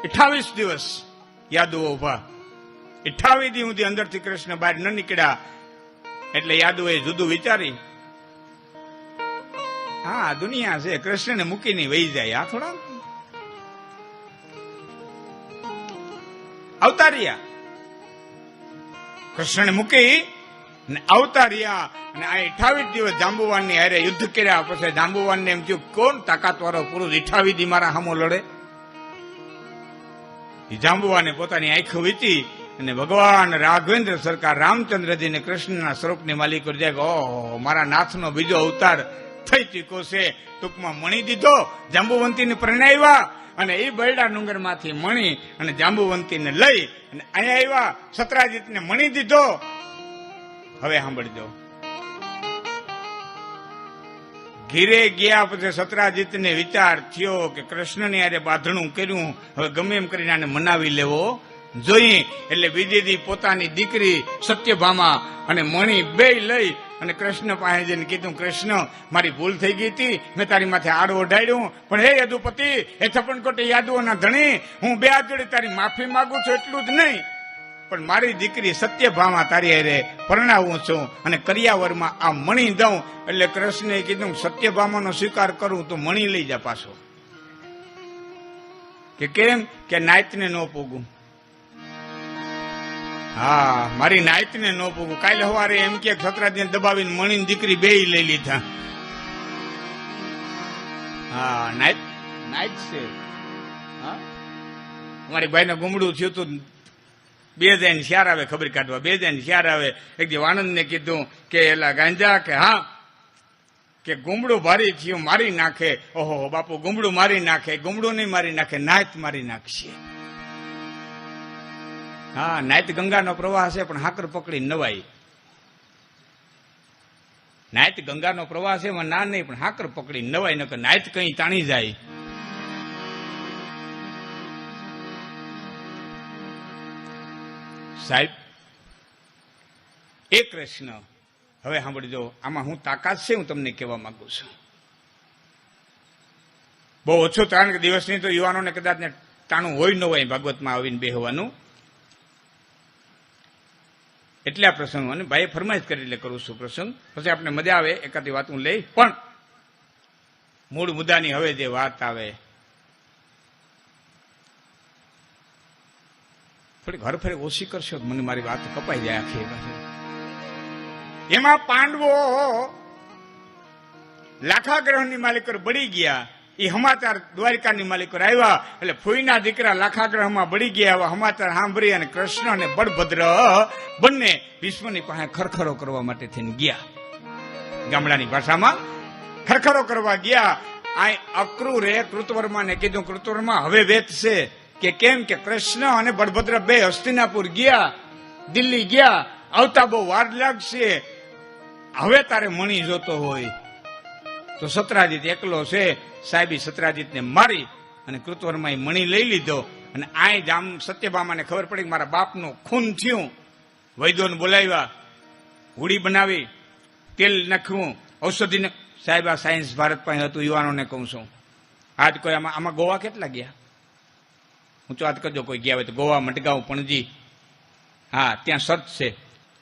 28 દિવસ યાદવો ઉભા. 28 દી સુધી અંદરથી કૃષ્ણ બહાર ન નીકળ્યા. એટલે યાદવોએ જુદું વિચારી, હા દુનિયા છે, કૃષ્ણને મૂકીને વહી જાય. આ થોડા અવતાર્યા, કૃષ્ણને મૂકી અવતાર્યા. અને આ 28 દિવસ જાંબુવાનની હારે યુદ્ધ કર્યા. પછી જાંબુવાનને એમ થયું, કોણ તાકાતવાળો પુરુષ 28 દી મારા સામો લડે? જાંબુવાને પોતાની આંખો વીતી અને ભગવાન રાઘવેન્દ્ર સરકાર રામચંદ્રજીને કૃષ્ણના સ્વરૂપની માલિક કરી જાય, ઓહો મારા નાથનો બીજો અવતાર થઈ ચૂક્યો છે. ટૂંકમાં મણી દીધો, જાંબુવંતીને પરણાવ્યા અને એ બરડા ડુંગર માંથી મણી અને જાંબુવંતીને લઈ અને અહીંયા આવ્યા. સત્રાજીતને મણી દીધો. હવે સાંભળજો, ઘીરે ગયા પછી સત્રાજીતને વિચાર થયો કે કૃષ્ણને યારે બાંધણું કર્યું, હવે ગમે એમ કરીને આને મનાવી લેવો જોઈએ. એટલે બીજી દી પોતાની દીકરી સત્યભામા અને મણી બે લઈ અને કૃષ્ણ પાસે જઈને કીધું, કૃષ્ણ મારી ભૂલ થઈ ગઈ હતી, મેં તારી માથે આડો ઓઢાડ્યું, પણ હે યદુપતિ, હે છપ્પનકોટી યાદવોના ધણી, હું બે હાથ જોડે તારી માફી માંગુ છું. એટલું જ નહીં, પણ મારી દીકરી સત્યભામા તારી હારે પરણાવું છું અને કરિયાવરમાં આ મણી દઉં. એટલે કૃષ્ણે કીધું, સત્યભામાનો સ્વીકાર કરું તો મણી લઈ જા પાછો. કે કેમ? કે નાયતને ન પૂગું. હા, મારી નાયતને ન પૂગું. કાલે સવારે એમ કે સત્રાજીને દબાવીને મણીની દીકરી બે લઈ લીધા. હા, નાયત છે. હા, અમારી ભાઈને ગુમડું થયું તું. બે જઈને શ્યાર આવે ખબર કાઢવા, બે જઈને શ્યાર આવે. એક દી આનંદને કીધું કે એલા ગાંજા, કે હા, કે ગુમડું ભારી થયું, મારી નાખે. ઓહો બાપુ, ગુમડું મારી નાખે? ગુમડું નહીં મારી નાખે, નાયત મારી નાખશે. હા, નાયત ગંગાનો પ્રવાહ છે, પણ હાકર પકડી નવાય. નાયત ગંગાનો પ્રવાહ છે, એમાં ના નહીં, પણ હાકર પકડી નવાય. નકર નાયત કઈ તાણી જાય. સાહેબ, એ કૃષ્ણ, હવે સાંભળજો, આમાં હું તાકાત છે હું તમને કહેવા માંગુ છું. બહુ ઓછો 3 દિવસની તો યુવાનોને કદાચ ને ટાણું હોય ન હોય ભાગવતમાં આવીને બેહવાનું. એટલે આ પ્રસંગ, અને ભાઈએ ફરમાઈશ કરી એટલે કરું છું પ્રસંગ. પછી આપણે મજા આવે એકાદી વાત હું લઈ. પણ મૂળ મુદ્દાની હવે જે વાત આવે, થોડીક હરફરે ઓછી કરશો તો મને મારી વાત કપાઈ જાય આખી. એમાં પાંડવો લાખાગ્રહની માલિકો બળી ગયા. એ સમાચાર દ્વારિકાની માલિકો આવ્યા. એટલે ફૂઈના દીકરા લાખાગ્રહમાં બળી ગયા. એવા સમાચાર સાંભળી અને કૃષ્ણ અને બળભદ્ર બંને ભીષ્મની પાસે ખરખરો કરવા માટે થઈને ગયા. ગામડાની ભાષામાં ખરખરો કરવા ગયા. આ અક્રૂરે કૃતવર્માને કીધું, કૃતવર્મા હવે વેત છે. કે કેમ? કે કૃષ્ણ અને બળભદ્ર બે હસ્તિનાપુર ગયા, દિલ્હી ગયા, આવતા બહુ વાર લાગશે. હવે તારે મણી જોતો હોય તો સત્રાજીત એકલો છે. સાહેબી સત્રાજીતને મારી અને કૃતવર્માએ મણી લઈ લીધો. અને આ જામ સત્યભામાને ખબર પડી કે મારા બાપનું ખૂન થયું. વૈદ્યોને બોલાવ્યા, હુડી બનાવી, તેલ નાખવું, ઔષધિને. સાહેબ, આ સાયન્સ ભારત પાસે હતું. યુવાનોને કહું છું, આજ કોઈ આમાં ગોવા કેટલા ગયા? હું તો વાત કરજો, કોઈ ગયા હોય તો ગોવા, મડગાંવ, પણજી. હા, ત્યાં સર્ચ છે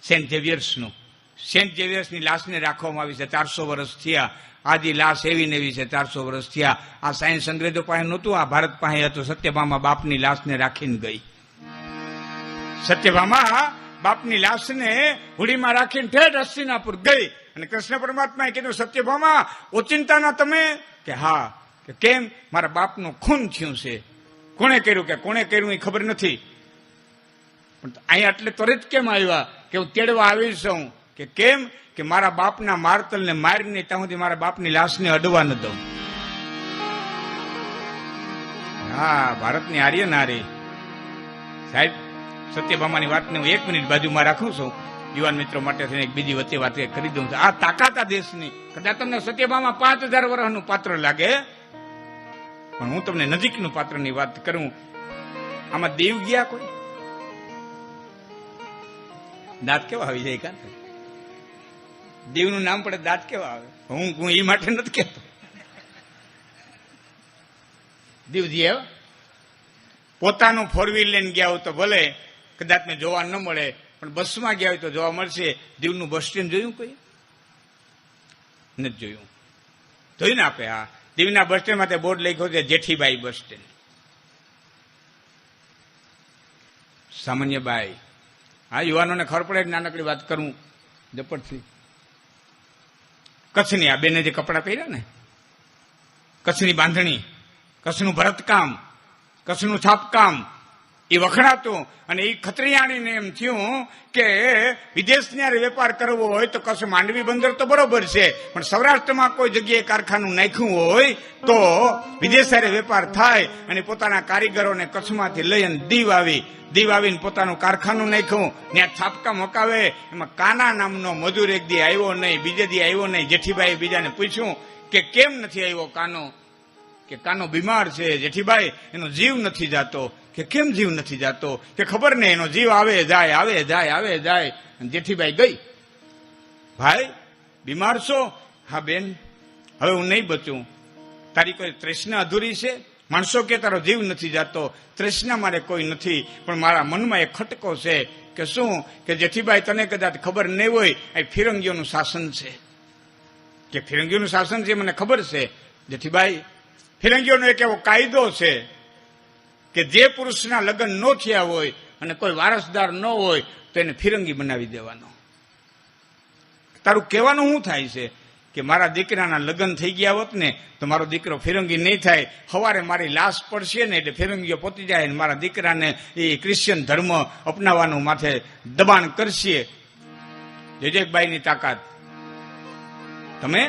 સેન્ટ ઝેવિયર્સનું. સેન્ટ ઝેવિયર્સની લાશને રાખવામાં આવી છે. 400 વર્ષ થયા. આજી લાશ એવી ને એવી છે. 400 વર્ષ થયા. આ સાયન્સ અંગ્રેજો પાસે નહોતું, આ ભારત પાસે હતું. સત્યભામા બાપની લાશને રાખીને ગઈ. સત્યભામા બાપની લાશને હુડીમાં રાખીને ઠેઠ હસ્તિનાપુર ગઈ. અને કૃષ્ણ પરમાત્માએ કીધું, સત્યભામા ઓચિંતાના તમે? કે હા. કે કેમ? મારા બાપનું ખૂન થયું છે. કોણે કર્યું? કે કોણે કર્યું એ ખબર નથી, પણ અહીંયા એટલે ત્વરિત કેમ આવ્યા? કે હું તેડવા આવી છું. કે કેમ? કે મારા બાપના મારતલને મારીને ત્યાં સુધી મારા બાપની લાશને અડવા ન દઉં. હા, ભારતની આર્ય નારી. સાહેબ, સત્યભામાની વાતને હું 1 મિનિટ બાજુમાં રાખું છું. યુવાન મિત્રો માટે થઈને એક બીજી વચ્ચે વાત કરી દઉં છું. આ તાકાત આ દેશની. કદાચ તમને સત્યભામા 5000 વર્ષનું પાત્ર લાગે, પણ હું તમને નજીકનું પાત્રની વાત કરું. આમાં દેવ ગયા કોઈ? દાંત કેવા આવી જાય? કાં દેવનું નામ પડે દાંત કેવા આવે? હું એ માટે નથી કહેતો. દેવજી આવ્યા, પોતાનું ફોર વ્હીલ લઈને ગયા હોય તો ભલે કદાચ ને જોવા ન મળે, પણ બસમાં ગયા હોય તો જોવા મળશે. દીવનું બસ સ્ટેન્ડ જોયું કોઈ? નથી જોયું. જોયું ને આપે? હા, દીવના બસ સ્ટેન્ડ માટે બોર્ડ લખ્યો છે જેઠીબાઈ બસ સ્ટેન્ડ. સામાન્ય બાઈ. હા, યુવાનોને ખબર પડે. નાનકડી વાત કરું ઝપટથી. કચ્છની આ બેને જે કપડા પહેર્યા ને, કચ્છની બાંધણી, કચ્છનું ભરતકામ, કચ્છનું છાપકામ, એ વખણાતું. અને એ ખત્રિયાણીને એમ થયું કે વિદેશની વેપાર કરવો હોય તો કચ્છ માંડવી બંદર તો બરોબર છે, પણ સૌરાષ્ટ્રમાં કોઈ જગ્યાએ કારખાનું નાખ્યું હોય તો વિદેશ વેપાર થાય. અને પોતાના કારીગરોને કચ્છમાંથી લઈ અને દીવ આવીને પોતાનું કારખાનું નાખ્યું. ત્યાં છાપકા મકાવે. એમાં કાના નામનો મજૂર એક દી આવ્યો નહીં, બીજે દી આવ્યો નહીં. જેઠીબાઈ બીજાને પૂછ્યું કે કેમ નથી આવ્યો કાનો? કે કાનો બીમાર છે જેઠીબાઈ, એનો જીવ નથી જાતો. કે કેમ જીવ નથી જાતો? કે ખબર નહીં, એનો જીવ આવે જાય, આવે જાય, આવે જાય. જેઠીબાઈ ગઈ. ભાઈ બીમાર છો? હા બેન, હવે હું નહીં બચું. તારી કોઈ તૃષ્ણા અધૂરી છે? માણસો કે તારો જીવ નથી જાતો. તૃષ્ણા મારે કોઈ નથી, પણ મારા મનમાં એક ખટકો છે. કે શું? કે જેઠીબાઈ તને કદાચ ખબર નહીં હોય, આ ફિરંગીઓનું શાસન છે. કે ફિરંગીઓનું શાસન છે મને ખબર છે જેઠીબાઈ. ફિરંગીઓનો એક એવો કાયદો છે કે જે પુરુષના લગ્ન ન થયા હોય અને કોઈ વારસદાર ન હોય તો એને ફિરંગી બનાવી દેવાનો. તારું કહેવાનું શું થાય છે? કે મારા દીકરાના લગ્ન થઈ ગયા હોત ને તો મારો દીકરો ફિરંગી નહીં થાય. સવારે મારી લાશ પડશે ને એટલે ફિરંગીઓ પહોંચી જાય ને મારા દીકરાને એ ક્રિશ્ચિયન ધર્મ અપનાવવાનું માથે દબાણ કરશે. જયજયભાઈની તાકાત. તમે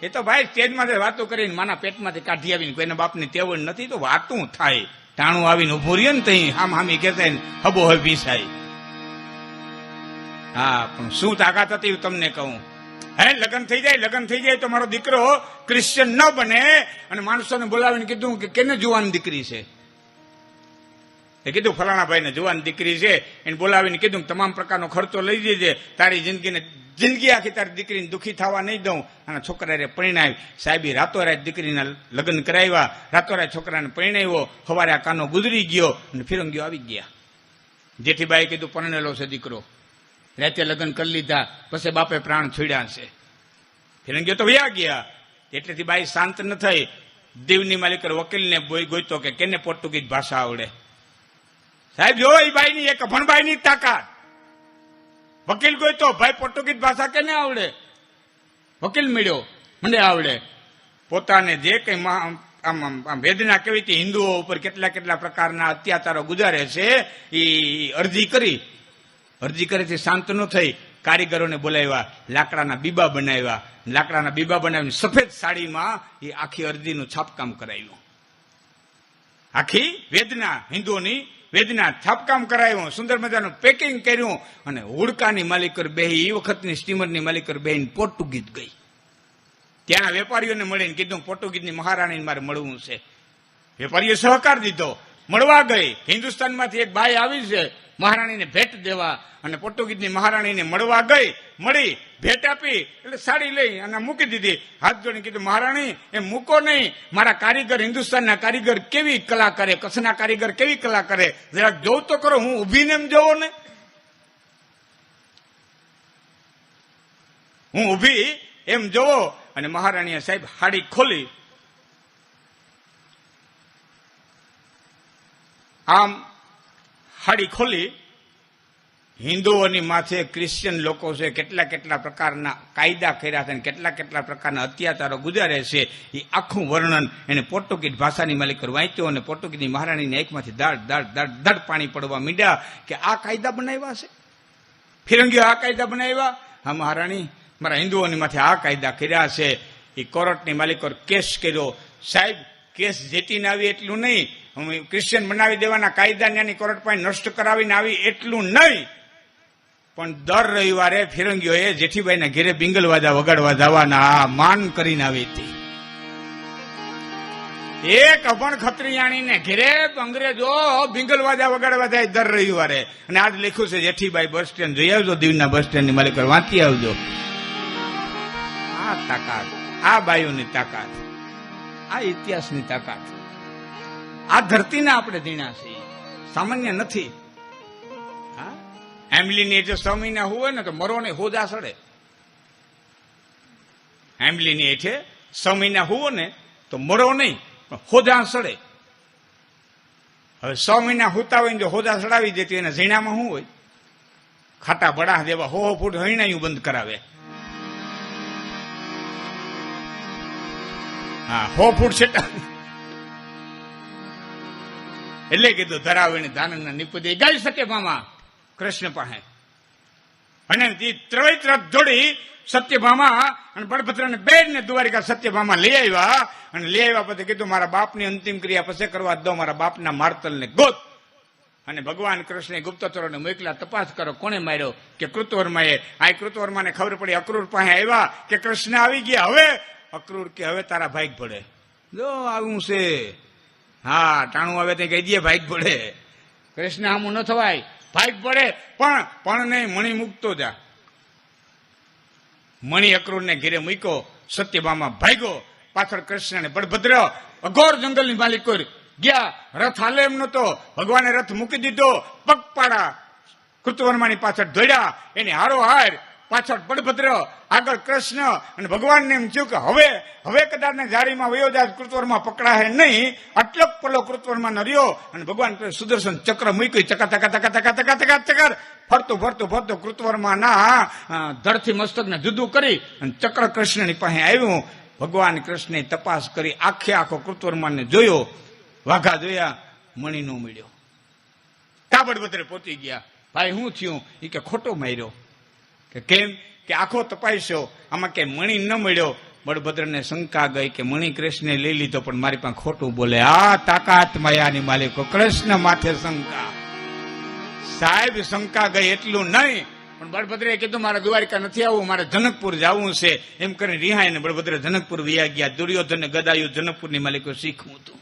એ તો ભાઈ સ્ટેજમાંથી વાતો કરીને માના પેટમાંથી કાઢી આવીને કોઈના બાપની તેવડ નથી તો વાતું થાય. ટાણું આવીને ઉભું રહ્યું ને તઈ આમ હામી કહેતા હબો હવે પીસાય. હા, પણ શું તાકાત હતી તમને કહું. હે, લગ્ન થઈ જાય તો મારો દીકરો ક્રિશ્ચિયન ન બને. અને માણસોને બોલાવીને કીધું કે કેને જુવાન દીકરી છે? એ કીધું ફલાણા ભાઈને જુવાન દીકરી છે. એને બોલાવીને કીધું તમામ પ્રકારનો ખર્ચો લઈ જજે. તારી જિંદગી આખી તારી દીકરીને દુઃખી થવા નહીં દઉં. અને છોકરાએ પરિણાવી. સાહેબી રાતોરાત દીકરીના લગ્ન કરાવ્યા, રાતોરાત છોકરાને પરિણાવ્યો. સવારે આ કાનો ગુજરી ગયો અને ફિરંગીઓ આવી ગયા. જેઠીબાઈ કીધું પરણેલો છે દીકરો. રાતે લગ્ન કરી લીધા, પછી બાપે પ્રાણ છોડ્યા છે. ફિરંગીઓ તો વયા ગયા. એટલેથી બાઈ શાંત ન થઈ. દીવની માલિકર વકીલને ગોઈતો કે કેને પોર્ટુગીઝ ભાષા આવડે. સાહેબ જો એ બાઈની એક અભણબાઈની તાકાત. વકીલ ગોઈતો, ભાઈ પોર્ટુગીઝ ભાષા કેને આવડે? વકીલ મળ્યો, મને આવડે. પોતાને જે કઈ વેદના કેવી હતી, હિન્દુઓ ઉપર કેટલા પ્રકારના અત્યાચારો ગુજારે છે, એ અરજી કરી શાંત ન થઈ. કારીગરોને બોલાવ્યા, લાકડાના બીબા બનાવીને સફેદ સાડીમાં એ આખી અરજીનું છાપકામ કરાવ્યું. આખી વેદના, હિન્દુઓની વેદના છાપકામ કરાવ્યું. સુંદર મજાનું પેકિંગ કર્યું. અને હુડકાની માલિકર બેહી, એ વખતની સ્ટીમરની માલિકર બેહીને પોર્ટુગીઝ ગઈ. ત્યાં વેપારીઓને મળીને કીધું પોર્ટુગીઝની મહારાણીને મારે મળવું છે. વેપારીએ સહકાર દીધો, મળવા ગઈ. હિન્દુસ્તાનમાંથી એક બાઈ આવી છે મહારાણીને ભેટ દેવા, અને પોર્ટુગીઝની મહારાણીને મળવા ગઈ. મળી, ભેટ આપી એટલે સાડી લઈ અને મૂકી દીધી. હાથ જોડીને કીધું મહારાણી એમ મૂકો નહીં. મારા કારીગર, હિન્દુસ્તાનના કારીગર કેવી કલા કરે, કચ્છના કારીગર કેવી કલા કરે, જરાક જોઉં તો કરો. હું ઉભીને એમ જોવો ને, હું ઉભી એમ જોવો. અને મહારાણીએ સાહેબ હાડી ખોલી. આમ હાડી ખોલી. હિન્દુઓની માથે ક્રિશ્ચિયન લોકો છે, કેટલા પ્રકારના કાયદા કર્યા છે, કેટલા પ્રકારના અત્યાચારો ગુજારે છે, એ આખું વર્ણન એને પોર્ટુગીઝ ભાષાની માલિકર વાંચ્યો. અને પોર્ટુગીઝની મહારાણીની આંખમાંથી દડ પાણી પડવા માંડ્યા કે આ કાયદા બનાવ્યા છે, ફિરંગીઓ આ કાયદા બનાવ્યા. હા મહારાણી, મારા હિન્દુઓની માથે આ કાયદા કર્યા છે. એ કોર્ટની માલિકર કેસ કર્યો. સાહેબ કેસ જેટીને આવી એટલું નહીં, ક્રિશ્ચિયન બનાવી દેવાના કાયદા ત્યાંની કોર્ટ પાસે નષ્ટ કરાવીને આવી એટલું નહીં, પણ દર રવિવારે ફિરંગીઓએ જેઠીબાઈના ઘેરે બિંગલવાજા વગાડવા જવાના માન કરીને આવી હતી. એક અભણ ખત્રિયાણીને ઘેરે અંગ્રેજો બિંગલવાજા વગાડવા જાય દર રવિવારે. અને આજ લખ્યું છે જેઠીબાઈ બસ સ્ટેન્ડ જોઈ આવજો, દીવના બસ સ્ટેન્ડની માલિકર વાંચી આવજો. આ તાકાત, આ બાયુની તાકાત, આ ઇતિહાસની તાકાત, આ ધરતીને આપણે દીણા છીએ. સામાન્ય નથી. હા, એમલીની જે 6 મહિના હોય ને તો મરો ને હોદા સડે. એમલીની હેઠે 6 મહિના હુવો ને તો મરો નહીં, પણ હોદા સડે. હવે 6 મહિના હુતા હોય ને જો હોદા સડાવી દેતી એના ઝીણામાં શું હોય? ખાટા બડા દેવા 100 ફૂટ હૈણાયું બંધ કરાવે. હા, 100 ફૂટ છેટા. એટલે કીધું ધરાવીને દાનના નિપુદે ગાઈ શકે મામા કૃષ્ણ પાસે. અને ત્રણેય રથ જોડી સત્યભામા અને બળભદ્રને બેને દ્વારિકા સત્યભામા લઈ આવ્યા. અને લઈ આવ્યા પછી કીધું મારા બાપની અંતિમ ક્રિયા પછી કરવા દો, મારા બાપના માર્તલને ગોત. અને ભગવાન કૃષ્ણે ગુપ્તચરોને મોકલા, તપાસ કરો કોને માર્યો, કે કૃતવર્માએ. આ કૃતવર્માને ખબર પડી, અક્રૂર પાસે આવ્યા કે કૃષ્ણ આવી ગયા. હવે અક્રૂર કે હવે તારા ભાગ પડે. જો આવું છે. હા, ટાણું આવે તે કહી દે ભાગ પડે. કૃષ્ણ આમું ન થવાય, ભાગ પડે. પણ નહીં, મણી મૂકતો જા. મણી અક્રૂરને ઘેરે મૂક્યો. સત્યભામા ભાગ્યો. પાછળ કૃષ્ણ ને બળભદ્ર અઘોર જંગલની માલિક ગયા. રથ હાલે એમ નતો. ભગવાને રથ મૂકી દીધો. પગપાળા કૃતવર્માની પાછળ દોડ્યા. એની હારોહાર પાછળ બળભદ્ર, આગળ કૃષ્ણ. અને ભગવાનને એમ થયું કે હવે કદાચ ને જારીમાં વયો જાય, કૃતવર્મા પકડાય નહીં. આટલો પલો કૃતવર્મા નર્યો. અને ભગવાન સુદર્શન ચક્ર મૂક્યું. ચકર ફરતું કૃતવર્માના ધરથી મસ્તકને જુદું કરી અને ચક્ર કૃષ્ણની પાસે આવ્યું. ભગવાન કૃષ્ણે તપાસ કરી આખો કૃતવર્માને જોયો. વાઘા જોયા, મણી નો મળ્યો. બળભદ્રે પહોંચી ગયા. ભાઈ શું થયું? એ કે ખોટો માર્યો. કે કેમ? કે આખો તપાસ્યો, આમાં કે મણી ન મળ્યો. બળભદ્રને શંકા ગઈ કે મણી કૃષ્ણે લઈ લીધો, પણ મારી પાસે ખોટું બોલે. આ તાકાત માયાની માલિકો, કૃષ્ણ માથે શંકા. સાહેબ શંકા ગઈ એટલું નહીં, પણ બળભદ્રે કીધું મારે દ્વારિકા નથી આવવું, મારે જનકપુર જવું છે. એમ કરીને રિહાઈને બળભદ્ર જનકપુર વયા ગયા. દુર્યોધનને ગદાયું જનકપુરની માલિકો શીખવું હતું.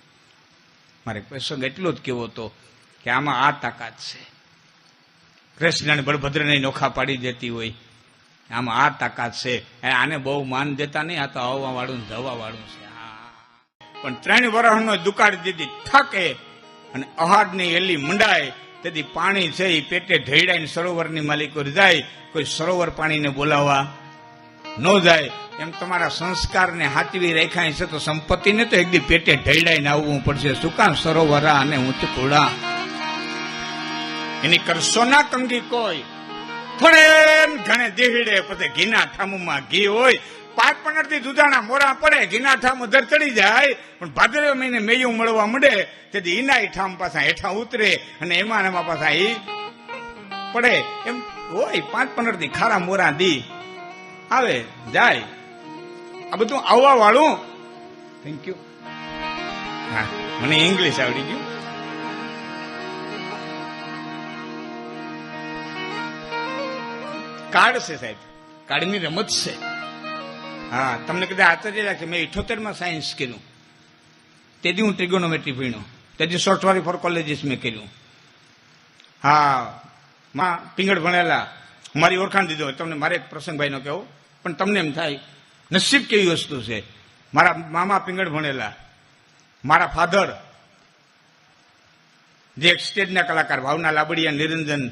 મારે પ્રસંગ એટલો જ કેવો હતો કે આમાં આ તાકાત છે. કૃષ્ણ બળભદ્રને નોખા પાડી દેતી હોય, આમાં આ તાકાત છે. આને બહુ માન દેતા નહીં, આ તો આવવા વાળું જવા વાળું છે. પણ 3 વર્ષનો દુકાળી દીધી થાકે અને અહાડની એલી મંડાય. તેથી પાણી છે એ પેટે ઢેડાઈને સરોવરની માલિકો જાય. કોઈ સરોવર પાણીને બોલાવવા ન જાય. એમ તમારા સંસ્કારને હાચવી રાખ્યા છે તો સંપત્તિને તો એકદી પેટે ઢેડાઈને આવવું પડશે. શું કામ? સરોવરા અને ઊંચ કુડા એની કરશો ના કંગી કોઈ. થોડે ઘણે દેહડે પછી ઘીના ઠામમાં ઘી હોય. 5 થી દૂધાણા મોરા પડે, ઘીના ઠામ ઉધર ચડી જાય. પણ ભાદરવા મહિને મેયું મળવા મળે તેથી ઈના ઠામ પાછા હેઠા ઉતરે અને એમાં પાછા એ પડે. એમ હોય 5-15 થી ખારા મોરા દી આવે જાય. આ બધું આવવા વાળું. Thank you. હા, મને ઇંગ્લિશ આવડી ગયું. કાર્ડ છે સાહેબ, કાર્ડની રમત છે. હા, તમને કદાચ આશ્ચર્ય લાગશે. મેં 78માં સાયન્સ કર્યું. તેથી હું ટ્રિગોનોમેટ્રી ભણ્યો. તેથી સોફ્ટવેર ફોર કોલેજીસ મેં કર્યું. હા, માં પિંગળ ભણેલા. મારી ઓળખાણ દીધો. તમને મારે એક પ્રસંગભાઈ નો કહેવો, પણ તમને એમ થાય નસીબ કેવી વસ્તુ છે. મારા મામા પિંગળ ભણેલા. મારા ફાધર જે એક સ્ટેજના કલાકાર, ભાવના લાબડિયા, નિરંજન.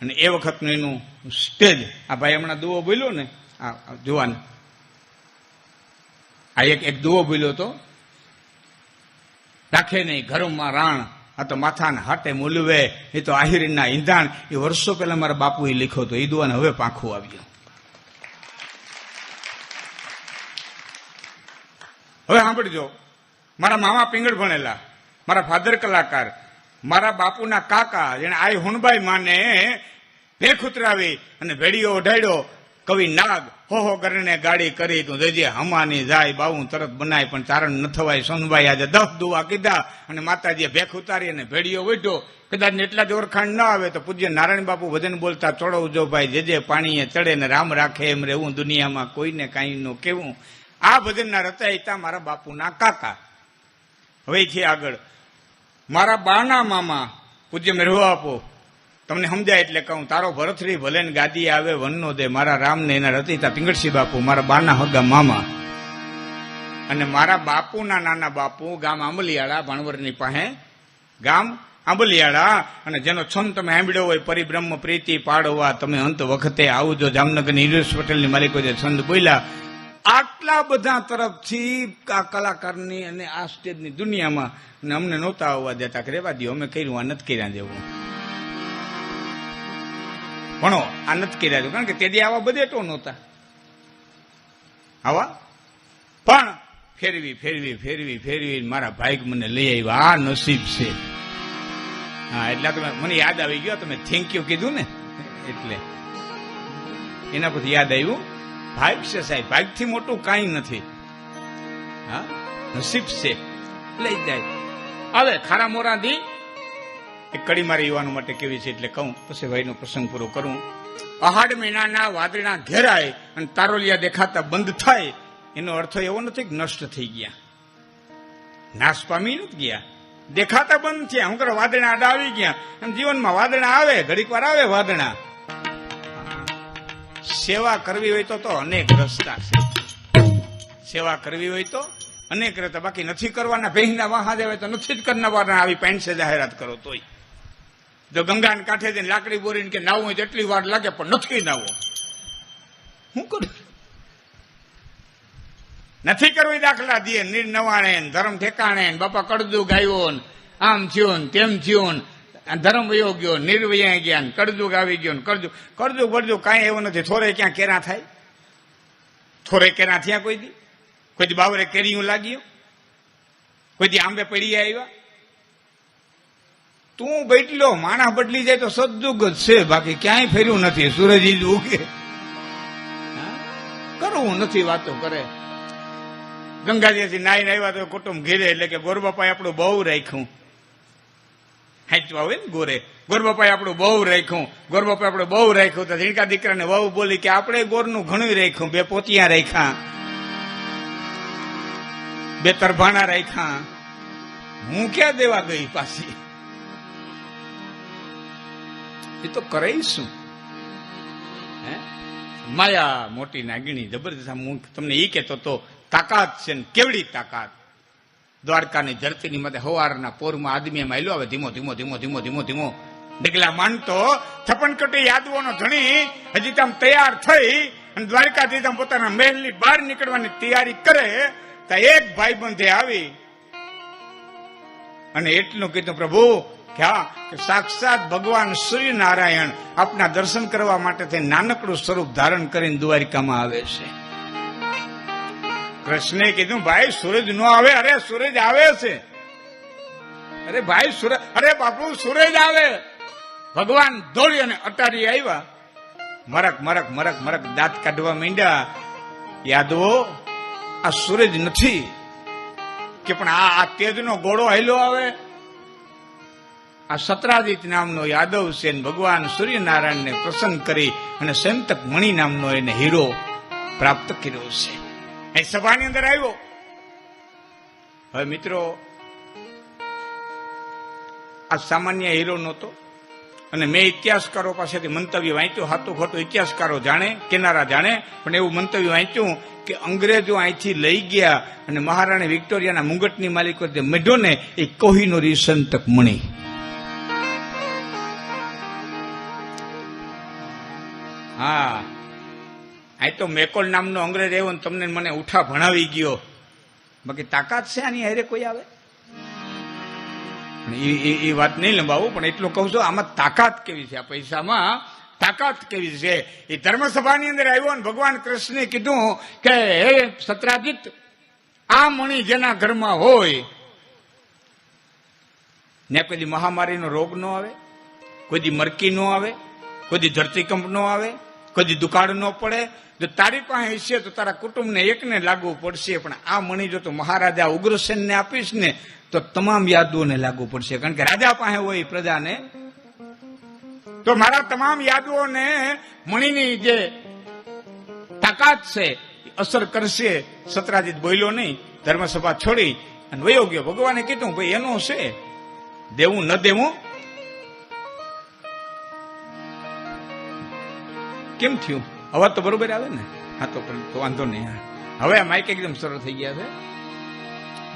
અને એ વખતનું એનું સ્ટેજ, આ ભાઈ હમણાં દુઓ બોલ્યો ને, આ જુવાન, આ એક દુઓ બોલ્યો તો, રાખે નહીં ઘરમાં રાણ, આ તો માથાના હાટે મૂલવે, એ તો આહિરના ઈંધાણ. એ વર્ષો પહેલા મારા બાપુએ લખ્યો હતો. એ દુવાને હવે પાંખું આવ્યું. હવે સાંભળજો, મારા મામા પિંગળ ભણેલા, મારા ફાધર કલાકાર, મારા બાપુના કાકા જેને આઈ હુણબાઈ માને ભેખ ઉતરાવી અને ભેડીઓ ઓઢાડ્યો. કવિ નાગ હો કરીને ગાડી કરી તું જજે હમાની જાય, બાવું તરત બનાય પણ ચારણ ન થવાય. સોનભાઈ આજે 10 દુવા કીધા અને માતાજીએ ભેખ ઉતારી અને ભેડીઓ ઓઢ્યો. કદાચ એટલા જ ઓળખાણ ન આવે તો પૂજ્ય નારાયણ બાપુ ભજન બોલતા, ચોડવજો ભાઈ જે પાણીએ ચડે ને રામ રાખે એમ રહેવું, દુનિયામાં કોઈને કાંઈ નો કેવું. આ ભજનના રચયિતા મારા બાપુના કાકા. હવે છે આગળ મારા બાના મામા પૂજ્ય મેરહો આપો. તમને સમજાય એટલે કહું, તારો ભરતરી ભલે ને ગાદી આવે વનનો દે. મારા રામને એના રચયિતા પિંગળસિંહ બાપુ, મારા બાના હગા મામા. અને મારા બાપુના નાના બાપુ ગામ આંબલિયાળા, ભાણવરની પાસે ગામ. આંબલિયાળા, અને જેનો છંદ તમે સાંભળ્યો હોય, પરિબ્રહ્મ પ્રીતિ પાડવા તમે અંત વખતે આવજો, જામનગરની હિરેશ પટેલની માલિકો જે છંદ બોલ્યા, આટલા બધા તરફથી આ કલાકારની અને આ સ્ટેજની દુનિયામાં અને અમને નહોતા આવવા દેતા કે રેવા દો, અમે કર્યું આ નથી કર્યા જેવું, ભણો આ નથી કર્યા જેવું, કારણ કે તેથી આવા બધે તો નહોતા આવા, પણ ફેરવી ફેરવી ફેરવી ફેરવી મારા ભાઈ મને લઈ આવ્યા. આ નસીબ છે. હા, એટલે તમે મને યાદ આવી ગયો, તમે થેન્ક યુ કીધું ને, એટલે એના પછી યાદ આવ્યું, ભાગ છે સાહેબ, ભાગથી મોટું કાંઈ નથી. હા, નસીબ છે, લઈ જાય. હવે ખારા મોરાથી એક કડી મારી યુવાનો માટે કેવી છે એટલે કહું, પછી ભાઈનો પ્રસંગ પૂરો કરું. અહાડ મહિનાના વાદળા ઘેરાય અને તારોલિયા દેખાતા બંધ થાય, એનો અર્થ એવો નથી કે નષ્ટ થઈ ગયા, નાશ પામી નથી ગયા, દેખાતા બંધ થયા. હું કરો વાદળા આડા આવી ગયા, અને જીવનમાં વાદળા આવે, ઘડીક વાર આવે વાદળા. સેવા કરવી હોય તો અનેક રસ્તા છે, સેવા કરવી હોય તો અનેક રસ્તા, બાકી નથી કરવાના. ભેંસના વાહા દેવાય તો નથી જ કરવાના. આવી પેન્ટ છે જાહેરાત કરો તોય, જો ગંગાને કાંઠે જઈને લાકડી બોરીને કે નાવું હોય તો એટલી વાર લાગે, પણ નથી નાવો. શું કરું? નથી કરવી દાખલા દે, નિર્નવાણે ધર્મ ઠેકાણે, બાપા કડદુ ગાયો, આમ થયો ને તેમ થયો, ધર્મ વયો ગયો, નિર્વયા ગયા, કડદુગ આવી ગયો, કરજુ બળજુ કાંઈ એવું નથી. થોરે ક્યાં કેરા થાય? થોરે કેરા થયા કોઈ દી? કોઈ દી બાવરે કેરીયું લાગ્યું? કોઈ દી આંબે પડી આવ્યા? તું બેટલો માણસ બદલી જાય તો સદુગ જ છે, બાકી ક્યાંય ફેર્યું નથી. સૂરજ ઈજ ઉગે, કરવું નથી, વાતો કરે. ગંગાજીથી નાઈને આવ્યા તો કુટુંબ ઘેરે, એટલે કે ગોરબાપાએ આપણું બહુ રાખ્યું. હાચવા હોય ને ગોરે, ગોરબાપાએ આપણું બહુ રાખ્યું, ગોરબાપાએ આપણે બહુ રાખ્યું. તો ઝીણકા દીકરાને વહુ બોલી કે આપણે ગોરનું ઘણું રાખ્યું, 2 પોતિયા રાખ્યા, 2 તરભાણા રાખ્યા, હું ક્યાં દેવા ગઈ પાછી? એ તો કરાઈશું. માયા મોટી નાગીણી જબરદસ્ત. હું તમને એ કહેતો તો તાકાત છે ને, કેવડી તાકાત. દ્વારકાની ધરતીની માથે હવારના પોરમાં આદમી એમ આયલો આવે, ધીમો ધીમો ધીમો ધીમો ધીમો ધીમો ડગલા માંડતો. થપનકટી યાદવોનો ધણી હજી તમ તૈયાર થઈ અને દ્વારકાથી તમ પોતાના મહેલની બહાર નીકળવાની તૈયારી કરે, તો એક ભાઈબંધે આવી અને એટલું કીધું, પ્રભુ ક્યાં કે સાક્ષાત ભગવાન સૂર્યનારાયણ આપના દર્શન કરવા માટે તે નાનકડું સ્વરૂપ ધારણ કરીને દ્વારિકામાં આવે છે. કૃષ્ણે કીધું, ભાઈ સૂરજ નો આવે? અરે સૂરજ આવે છે. અરે ભાઈ સૂરજ, અરે બાપુ સૂરજ આવે. ભગવાન દોડી અને અટારી આવ્યા, મરક મરક મરક મરક દાંત કાઢવા માંડ્યા. યાદવો, આ સૂરજ નથી કે પણ આ તેજનો ગોળો હેલો આવે. આ સત્રાજીત નામનો યાદવ છે, ભગવાન સૂર્યનારાયણને પ્રસન્ન કરી અને સંતક મણિ નામનો એને હીરો પ્રાપ્ત કર્યો છે. એ સભાની અંદર આવ્યો. હવે મિત્રો, આ સામાન્ય હીરો નહોતો, અને મેં ઇતિહાસકારો પાસેથી મંતવ્ય વાંચ્યું, હાથું ખોટું ઇતિહાસકારો જાણે, કિનારા જાણે, પણ એવું મંતવ્ય વાંચ્યું કે અંગ્રેજો અહીંથી લઈ ગયા અને મહારાણી વિક્ટોરિયાના મુંગટની માલિકો જે મેઢો ને એ કોહિનૂરી સંતક મણિ. હા, આ તો મેકોલ નામનો અંગ્રેજ આવ્યો ને તમને મને ઉઠા ભણાવી ગયો, બાકી તાકાત છે આની હારે કોઈ આવે? એ વાત નહીં લંબાવું, પણ એટલું કહું છું, આમાં તાકાત કેવી છે, આ પૈસામાં તાકાત કેવી છે. એ ધર્મસભાની અંદર આવ્યો અને ભગવાન કૃષ્ણે કીધું કે હે સત્રાજીત, આ મણિ જેના ઘરમાં હોય ને કોઈ દી મહામારીનો રોગ ન આવે, કોઈ દી મરકી ન આવે, કોઈ દી ધરતીકંપ ન આવે, કોઈ દી દુકાળ ન પડે. જો તારી પાસે હશે તો તારા કુટુંબને એકને લાગુ પડશે, પણ આ મણિ જો તો મહારાજા ઉગ્રસેનને આપીશ ને તો તમામ યાદવોને લાગુ પડશે, કારણ કે રાજા પાસે હોય પ્રજાને. તો મારા તમામ યાદવોને મણિની જે તાકાત છે અસર કરશે. સત્રાજીત બોલ્યો નહીં, ધર્મસભા છોડી અને વયો ગયો. ભગવાને કીધું, ભાઈ એનો છે, દેવું ન દેવું કેમ થયું? અવાજ તો બરોબર આવે ને? હા, તો વાંધો નહીં. હવે આ માઇક એકદમ સરળ થઈ ગયા છે.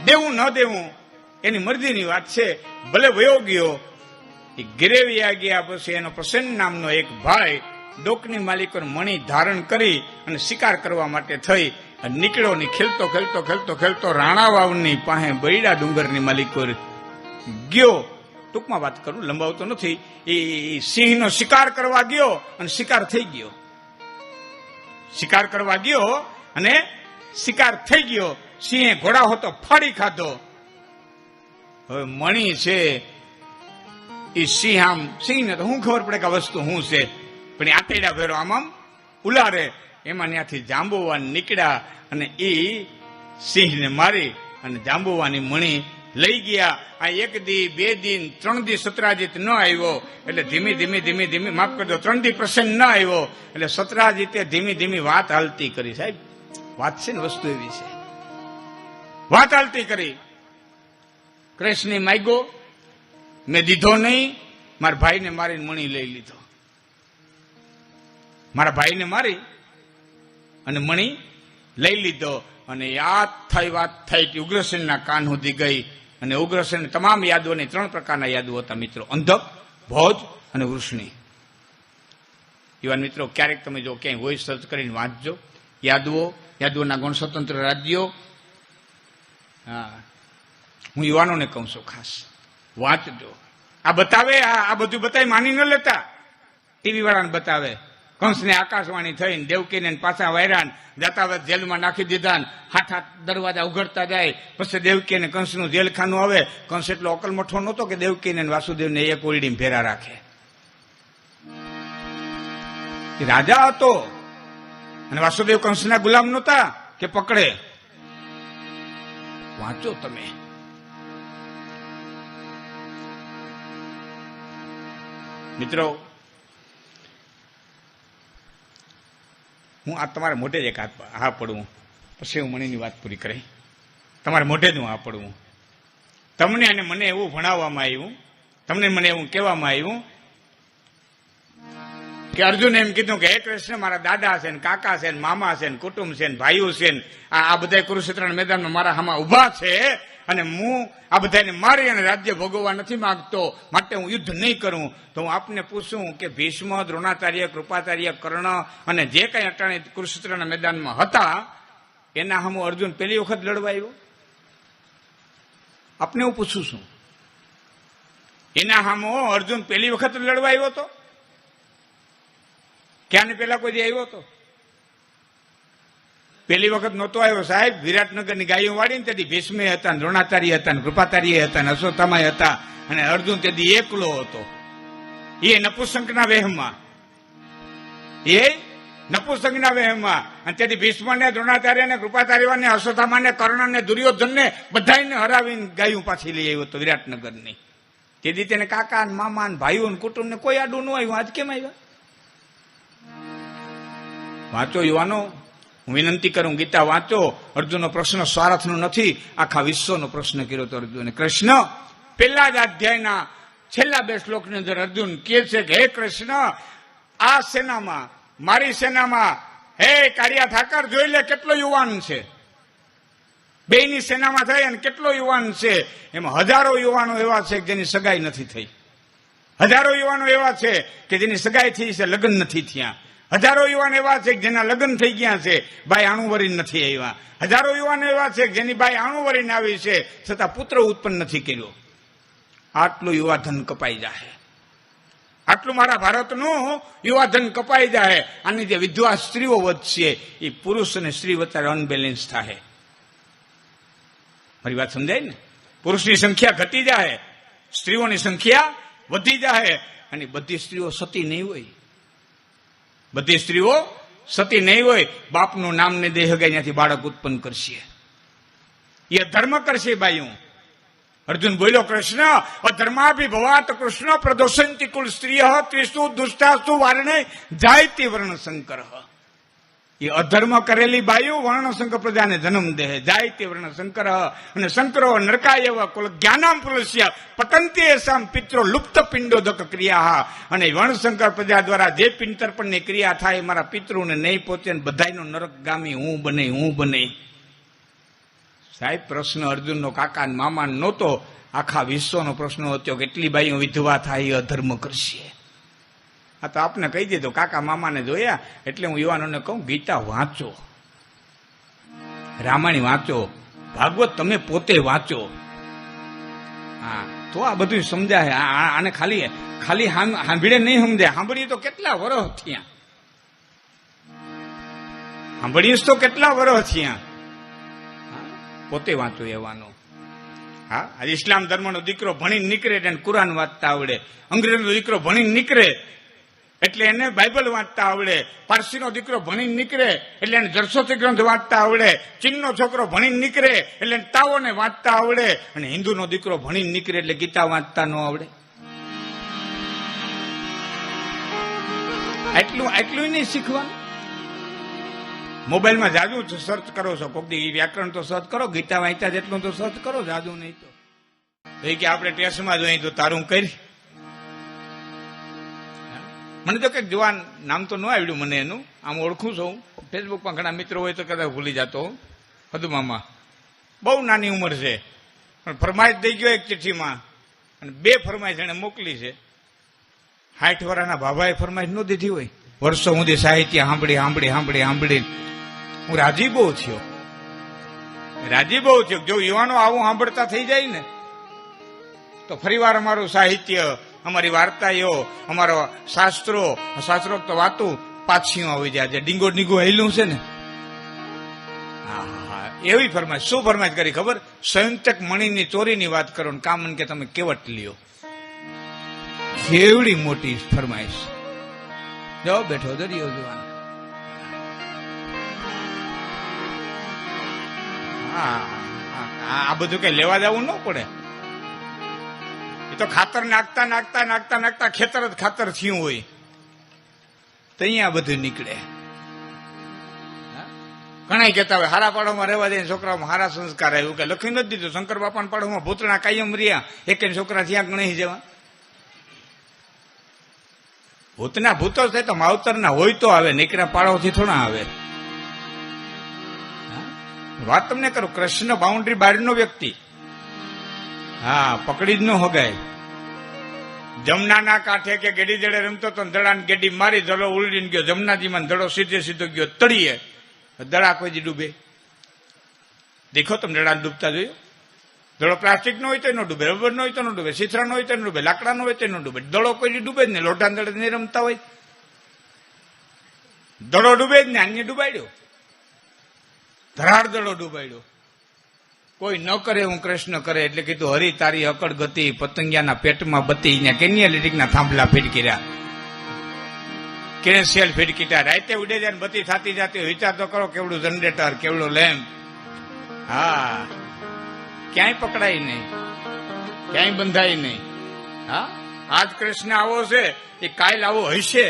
દેવું ન દેવું એની મરજીની વાત છે. ભલે વયો ગયો, એ ઘેરે વ્યા ગયા પછી એનો પ્રસન્ન નામનો એક ભાઈ ડોકની માલિકો મણી ધારણ કરી અને શિકાર કરવા માટે થઈ નીકળ્યો ને ખેલતો ખેલતો ખેલતો ખેલતો રાણા વાવની પાસે બૈડા ડુંગરની માલિકો ગયો. ટૂંકમાં વાત કરું, લંબાવતો નથી. એ સિંહનો શિકાર કરવા ગયો અને શિકાર થઈ ગયો. શિકાર કરવા ગયો અને શિકાર થઈ ગયો. સિંહે ઘોડા હોતો ફાડી ખાધો. હવે મણી છે એ સિંહને તો શું ખબર પડે કે આ વસ્તુ શું છે, પણ આતેડા ભેરો આમ ઉલારે. એમાં ત્યાંથી જાંબુવાન નીકળ્યા અને એ સિંહને મારી અને જાંબુવાની મણી લઈ ગયા. આ 1 દી 2 દિન 3 દી સત્રાજીત ન આવ્યો એટલે ધીમે ધીમે ધીમે ધીમે માફ કરજો 3 દી પ્રસન્ન ન આવ્યો એટલે સત્રાજીતે ધીમે ધીમે વાત હાલતી કરી. સાહેબ વાત છે ને, વસ્તુ એવી છે. વાત હાલતી કરી. કૃષ્ણે માગ્યો, મેં દીધો નહીં. મારા ભાઈને મારીને મણી લઈ લીધો. મારા ભાઈને મારી અને મણી લઈ લીધો. અને યાદ થઈ વાત થઈ ઉગ્રસેનના કાન સુધી ગઈ. અને ઉગ્રસેન તમામ યાદોની 3 પ્રકારના યાદો હતા મિત્રો: અંધક, ભોજ અને વૃષ્ણિ. યુવાન મિત્રો, ક્યારેક તમે જો ક્યાંય હોય સર્ચ કરીને વાંચજો યાદવોના ગુણ સ્વતંત્ર રાજ્યો. હા, હું યુવાનોને કહું છું ખાસ વાંચજો. આ બતાવે, આ બધું બતાવી માની ન લેતા. ટીવી વાળાને બતાવે કંસને આકાશવાણી થઈને દેવકીને પાછા વૈરાન જતા જેલમાં નાખી દીધા. હાથ દરવાજા ઉઘડતા જાય. પછી દેવકીને કંસનું જેલખાનું આવે. કંસ એટલો અકલમઠો નહોતો કે દેવકીને વાસુદેવને એક ઓરડીમાં ભેરા રાખે. રાજા હતો અને વાસુદેવ કંસના ગુલામ નહોતા કે પકડે. વાંચો તમે. મિત્રો, હું આ તમારા મોઢે જ એક હા પડવું, પછી હું મણીની વાત પૂરી કરી. તમારા મોઢે જ હું હા પડવું. તમને અને મને એવું ભણાવવામાં આવ્યું, તમને મને એવું કહેવામાં આવ્યું કે અર્જુને એમ કીધું કે હે કૃષ્ણ, મારા દાદા છે ને કાકા છે ને મામા છે ને કુટુંબ છે ને ભાઈઓ છે ને આ બધા કુરુક્ષેત્રના મેદાનમાં મારા હામાં ઉભા છે અને હું આ બધાને મારી અને રાજ્ય ભોગવવા નથી માંગતો, માટે હું યુદ્ધ નહીં કરું. તો હું આપને પૂછું કે ભીષ્મ, દ્રોણાચાર્ય, કૃપાચાર્ય, કર્ણ અને જે કઈ અટાણે કુરુક્ષેત્રના મેદાનમાં હતા એના હામું અર્જુન પહેલી વખત લડવા આવ્યો? આપને હું પૂછું છું, એના હામું અર્જુન પહેલી વખત લડવા આવ્યો હતો? ક્યાં ને પેલા કોઈ આવ્યો હતો? પહેલી વખત નહોતો આવ્યો સાહેબ. વિરાટનગરની ગાયો વાળીને તેથી ભીષ્મે હતા, દ્રોણાચાર્ય હતા, કૃપાચાર્ય હતા, અશ્વત્થામા હતા અને અર્જુન તેથી એકલો હતો. એ નપુસંકના વહેમમાં, અને તેથી ભીષ્મને, દ્રોણાચાર્યને, કૃપાચાર્યને, અશ્વત્થામાને, કર્ણને, દુર્યોધનને બધાને હરાવીને ગાયું પાછી લઈ આવ્યો હતો વિરાટનગરની. તેથી તેને કાકા, મામા, ભાઈઓ, કુટુંબને કોઈ આડું ન આવ્યું. આજ કેમ આવ્યા? વાંચો યુવાનો, હું વિનંતી કરું, ગીતા વાંચો. અર્જુનનો પ્રશ્ન સ્વાર્થનો નથી, આખા વિશ્વનો પ્રશ્ન કર્યો હતો અર્જુને. કૃષ્ણ પહેલા જ અધ્યાયના છેલ્લા 2 શ્લોકની અંદર અર્જુન કહે છે કે હે કૃષ્ણ, આ સેનામાં, મારી સેનામાં, હે કાળિયા ઠાકર જોઈ લે કેટલો યુવાન છે. બેયની સેનામાં થઈ અને કેટલો યુવાન છે. એમાં હજારો યુવાનો એવા છે કે જેની સગાઈ નથી થઈ. હજારો યુવાનો એવા છે કે જેની સગાઈ થઈ છે, લગ્ન નથી થયા. હજારો યુવાન એવા છે કે જેના લગ્ન થઈ ગયા છે, બાઈ આણું વરીને નથી આવ્યા. હજારો યુવાનો એવા છે કે જેની બાઈ આણું વરીને આવી છે છતાં પુત્ર ઉત્પન્ન નથી કર્યો. આટલું યુવાધન કપાઈ જાય. આટલું મારા ભારતનું યુવાધન કપાઈ જાય. આની જે વિધવા સ્ત્રીઓ વધશે એ પુરુષ અને સ્ત્રી વચ્ચે અનબેલેન્સ થાય. મારી વાત સમજાય ને? પુરુષની સંખ્યા ઘટી જાય, સ્ત્રીઓની સંખ્યા વધી જાય. અને બધી સ્ત્રીઓ સતી નહીં હોય. બધી સ્ત્રીઓ સતી નહીં હોય. બાપનું નામ ને દેહ ગઈ ત્યાંથી બાળક ઉત્પન્ન કરશે. એ ધર્મ કરશે બાયું. અર્જુન બોલ્યો, કૃષ્ણ અધર્માભિભવાત કૃષ્ણ પ્રદોષંતિ કુલ સ્ત્રીય ત્રિષુ દુષ્ટાસ્તુ વારણે જાયતિ વર્ણશંકર. એ અધર્મ કરેલી બાયુ વર્ણશંકર પ્રજાને જન્મ દે. જાયતિ વર્ણશંકર. અને શંકરો નરકાયવ કુલ જ્ઞાનામ પુરુષ્ય પતંતિ એસામ પિત્રો લુપ્ત પિંડોદક ક્રિયા. અને વર્ણશંકર પ્રજા દ્વારા જે પિંડ તર્પણની ક્રિયા થાય મારા પિતૃને નહીં પહોંચે, બધાનો નરકગામી હું બને. સાહેબ પ્રશ્ન અર્જુનનો કાકા મામા નહોતો. આખા વિશ્વનો પ્રશ્ન હતો કેટલી બાઈઓ વિધવા થાય એ અધર્મ કરશે. આ તો આપને કહી દીધું, કાકા મામાને જોયા. એટલે હું યુવાનોને કહું, ગીતા વાંચો, રામાયણ વાંચો, ભાગવત તમે પોતે વાંચો. હા, તો આ બધું સમજાય. આને ખાલી ખાલી સાંભળે નહીં સમજાય. સાંભળીએ તો કેટલા વર્ષ થયા, સાંભળીએ તો કેટલા વર્ષ થયા. પોતે વાંચો એવાનો. હા, આજે ઇસ્લામ ધર્મનો દીકરો ભણીને નીકળે એટલે કુરાન વાંચતા આવડે. અંગ્રેજનો દીકરો ભણીને નીકળે એટલે એને બાઇબલ વાંચતા આવડે. પારસીનો દીકરો ભણીને નીકળે એટલે એને જરસોતી ગ્રંથ વાંચતા આવડે. ચીનનો છોકરો ભણીને નીકળે એટલે એને તાવોને વાંચતા આવડે. અને હિન્દુનો દીકરો ભણીને નીકળે એટલે ગીતા વાંચતા ન આવડે. એટલું નહીં શીખવાનું. મોબાઈલમાં જાજુ સર્ચ કરો છો, કોક દી વ્યાકરણ તો સર્ચ કરો, ગીતા વાંચ્યા જેટલું તો સર્ચ કરો, જાજુ નહીં તો કે આપણે ટેસ્ટમાં જોઈએ તો તારું કરી. મને તો કઈક જવાન નામ તો ન આવડ્યું મને એનું, આમ ઓળખું છું. ફેસબુકમાં ઘણા મિત્રો હોય તો કદાચ ભૂલી જતો હોઉં. હદુમામાં બહુ નાની ઉંમર છે, પણ ફરમાઈશ દઈ ગયો એક ચિઠ્ઠીમાં, અને 2 ફરમાઈશ એને મોકલી છે. 60 વર્ષના ભાભાએ ફરમાઈશ ન દીધી હોય. વર્ષો સુધી સાહિત્ય સાંભળી હું રાજી બહુ થયો. જો યુવાનો આવું સાંભળતા થઈ જાય ને તો ફરીવાર અમારું સાહિત્ય, અમારી વાર્તાઓ, અમારો શાસ્ત્રોક્ત વાતો પાછીઓ આવી જાય. જે ડીંગો હેલું છે ને, હા, એવી ફરમાઈશ. શું ફરમાઈશ કરી ખબર? સંયુક્તક મણીની ચોરીની વાત કરો ને કામન કે તમે કેવટ લ્યો. કેવડી મોટી ફરમાઈશ. જાઓ બેઠો દરિયો જોવાનો. આ બધું કઈ લેવા જવું ન પડે. એ તો ખાતર નાખતા ખેતર જ ખાતર થયું હોય તો અહીંયા બધું નીકળે. ઘણા કહેતા હોય હારા પાડોમાં રહેવા દે, છોકરાઓમાં હારા સંસ્કાર આવ્યું. કે લખી નથી દીધું શંકર બાપાના પાડોમાં ભૂતણા કાયમ રહ્યા, એક છોકરા ત્યાં ગણી જવા. ભૂતના ભૂતો છે તો માવતરના હોય તો આવે, નીકળ્યા પાડોથી થોડા આવે. વાત તમને કરું, કૃષ્ણ બાઉન્ડ્રી બહારનો વ્યક્તિ. હા, પકડી જ ન હગાય. જમનાના કાંઠે કે ગેડી જડે રમતો તો દડાને ગેડી મારી, દડો ઉલડીને ગયો જમનાજીમાં, દડો સીધો ગયો તળીએ. દડા કોઈ જી ડૂબે? દેખો તમે દડાને ડૂબતા જોયો? દડો પ્લાસ્ટિક નો હોય તો ન ડૂબે, રબર નો હોય તો ન ડૂબે, સીથરા નો હોય તો ન ડૂબે, લાકડા નો હોય તો ન ડૂબે. દડો કોઈ ડૂબે જ ને. લોઢા દડે નહીં રમતા હોય, દડો ડૂબે જ ને. અન્ય ડૂબાડ્યો, ધરાડ દડો ડૂબાડ્યો. કોઈ ન કરે હું કૃષ્ણ કરે એટલે કીધું હરી તારી અકડ ગતિ, પતંગિયાના પેટમાં બતી. અહીંયા કેનિયા લીટીકના થાંભલા ફીટ કર્યા, કેસેલ ફીટ કર્યા. રાતે ઉડે જાય ને બતી થતી જતી હોય. વિચાર તો કરો કેવડું જનરેટર, કેવડું લેમ્પ. હા, ક્યાંય પકડાય નહીં, ક્યાંય બંધાય નહીં. હા, આજ કૃષ્ણ આવો છે એ કાલ આવો હશે.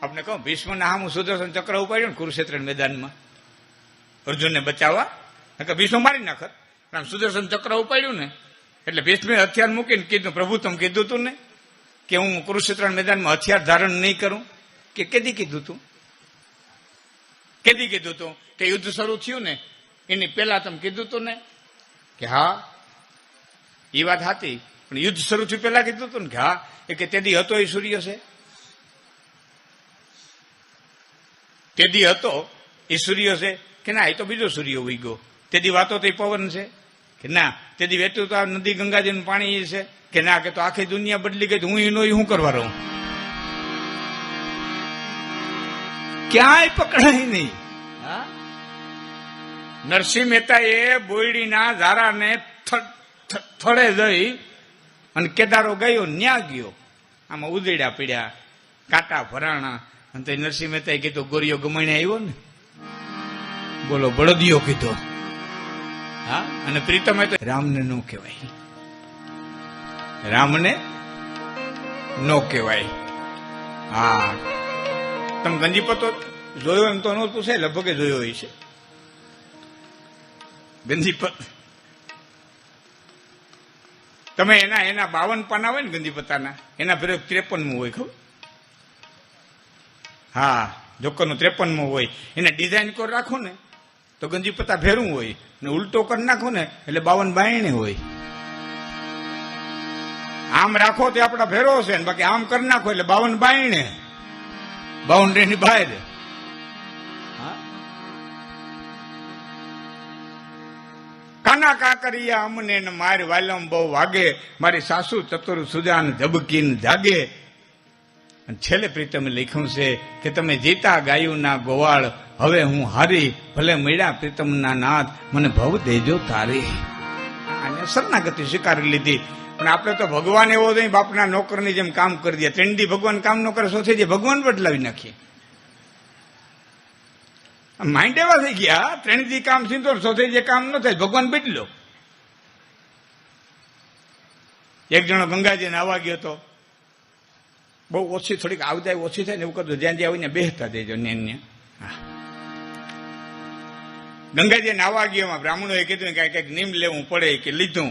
આપણે કહું ભીષ્મના હામું સુદર્શન ચક્ર ઉપાડ્યું ને કુરુક્ષેત્ર મેદાનમાં અર્જુનને બચાવવા, ભીષ્મ મારી નાખત. આમ સુદર્શન ચક્ર ઉપાડ્યું ને એટલે ભીષ્મે હથિયાર મૂકીને કીધું, પ્રભુ તમે કીધું તું ને કે હું કુરુક્ષેત્ર મેદાનમાં હથિયાર ધારણ નહીં કરું? કે કેદી કીધું તું? કે યુદ્ધ શરૂ થયું ને એની પેલા તમે કીધું તું ને? કે હા, એ વાત હતી, પણ યુદ્ધ શરૂ થયું પેલા કીધું તું ને? કે હા. એ કે તેદી હતો એ સૂર્ય છે? તેદી હતો એ સૂર્ય છે? કે ના, એ તો બીજો સૂર્ય ઉઈ ગયો. તેદી વાતો તો એ પવન છે? કે ના, તેદી વેતું તો આ નદી ગંગાજીનું પાણી છે? કે ના, કે તો આખી દુનિયા બદલી ગઈ, હું એનો શું કરવા રહું? ક્યાંય પકડાય નહીં. હા, નરસિંહ મહેતા એ બોયડીના ઝારાને થડે જઈ અને કેદારો ગયો, ન્યા ગયો. આમાં ઉદયડા પીડ્યા, કાંટા ભરાણા. અને તો નરસિંહ મહેતાએ કીધું ગોરીઓ ગમાઈને આવ્યો ને, બોલો બળદિયો કીધો. હા, અને પ્રીતમે તો રામને ન કહેવાય, રામને ન કહેવાય. હા, તમે ગંજીપતો જોયો એમ તો ન પૂછે, લગભગ જોયો હોય છે ગંજીપત. તમે એના 52 પાના હોય ને ગંજીપતાના, એના ફેર 53મું હોય ખબર? હા, જોકરનું 53મું હોય. એને ડિઝાઇન કોડ રાખો ને તો તો ગંજી પત્તા ભેરું હોય ને ઉલટો કરી નાખો ને એટલે 52 બાયણે હોય. આમ રાખો તે આપડા ભેરો છે ને બાકી આમ કરી નાખો એટલે 52 બાયણે, બાઉન્ડ્રીની બહાર. કાના કાકરિયા અમને ને મારી વાલમ બહુ વાગે, મારી સાસુ ચતુર સુજાન ઝબકીને જાગે. અને છેલ્લે પ્રીતમે લખ્યું છે કે તમે જીતા ગાયું ના ગોવાળ, હવે હું હારી ભલે મળ્યા પ્રીતમના નાથ, મને ભવ દેજો તારી. અને શરણાગતિ સ્વીકારી લીધી. પણ આપણે તો ભગવાન એવો નહીં બાપના નોકરની જેમ કામ કરી દે. 3 દી ભગવાન કામ ન કરે સોથી જે ભગવાન બદલાવી નાખીએ. માઇન્ડ એવા થઈ ગયા 3 દી કામ સીધો સોથી જે કામ ન થાય ભગવાન બદલો. એક જણો ગંગાજી નાવા ગયો હતો, બહુ ઓછી થોડીક આવદાય ઓછી થાય ને એવું કરતો, જ્યાં જ્યાં આવીને બેસતા દેજો ને. ગંગાજી નાવા ગયો, બ્રાહ્મણોએ કીધું કે કંઈક નીમ લેવું પડે, કે લીધું.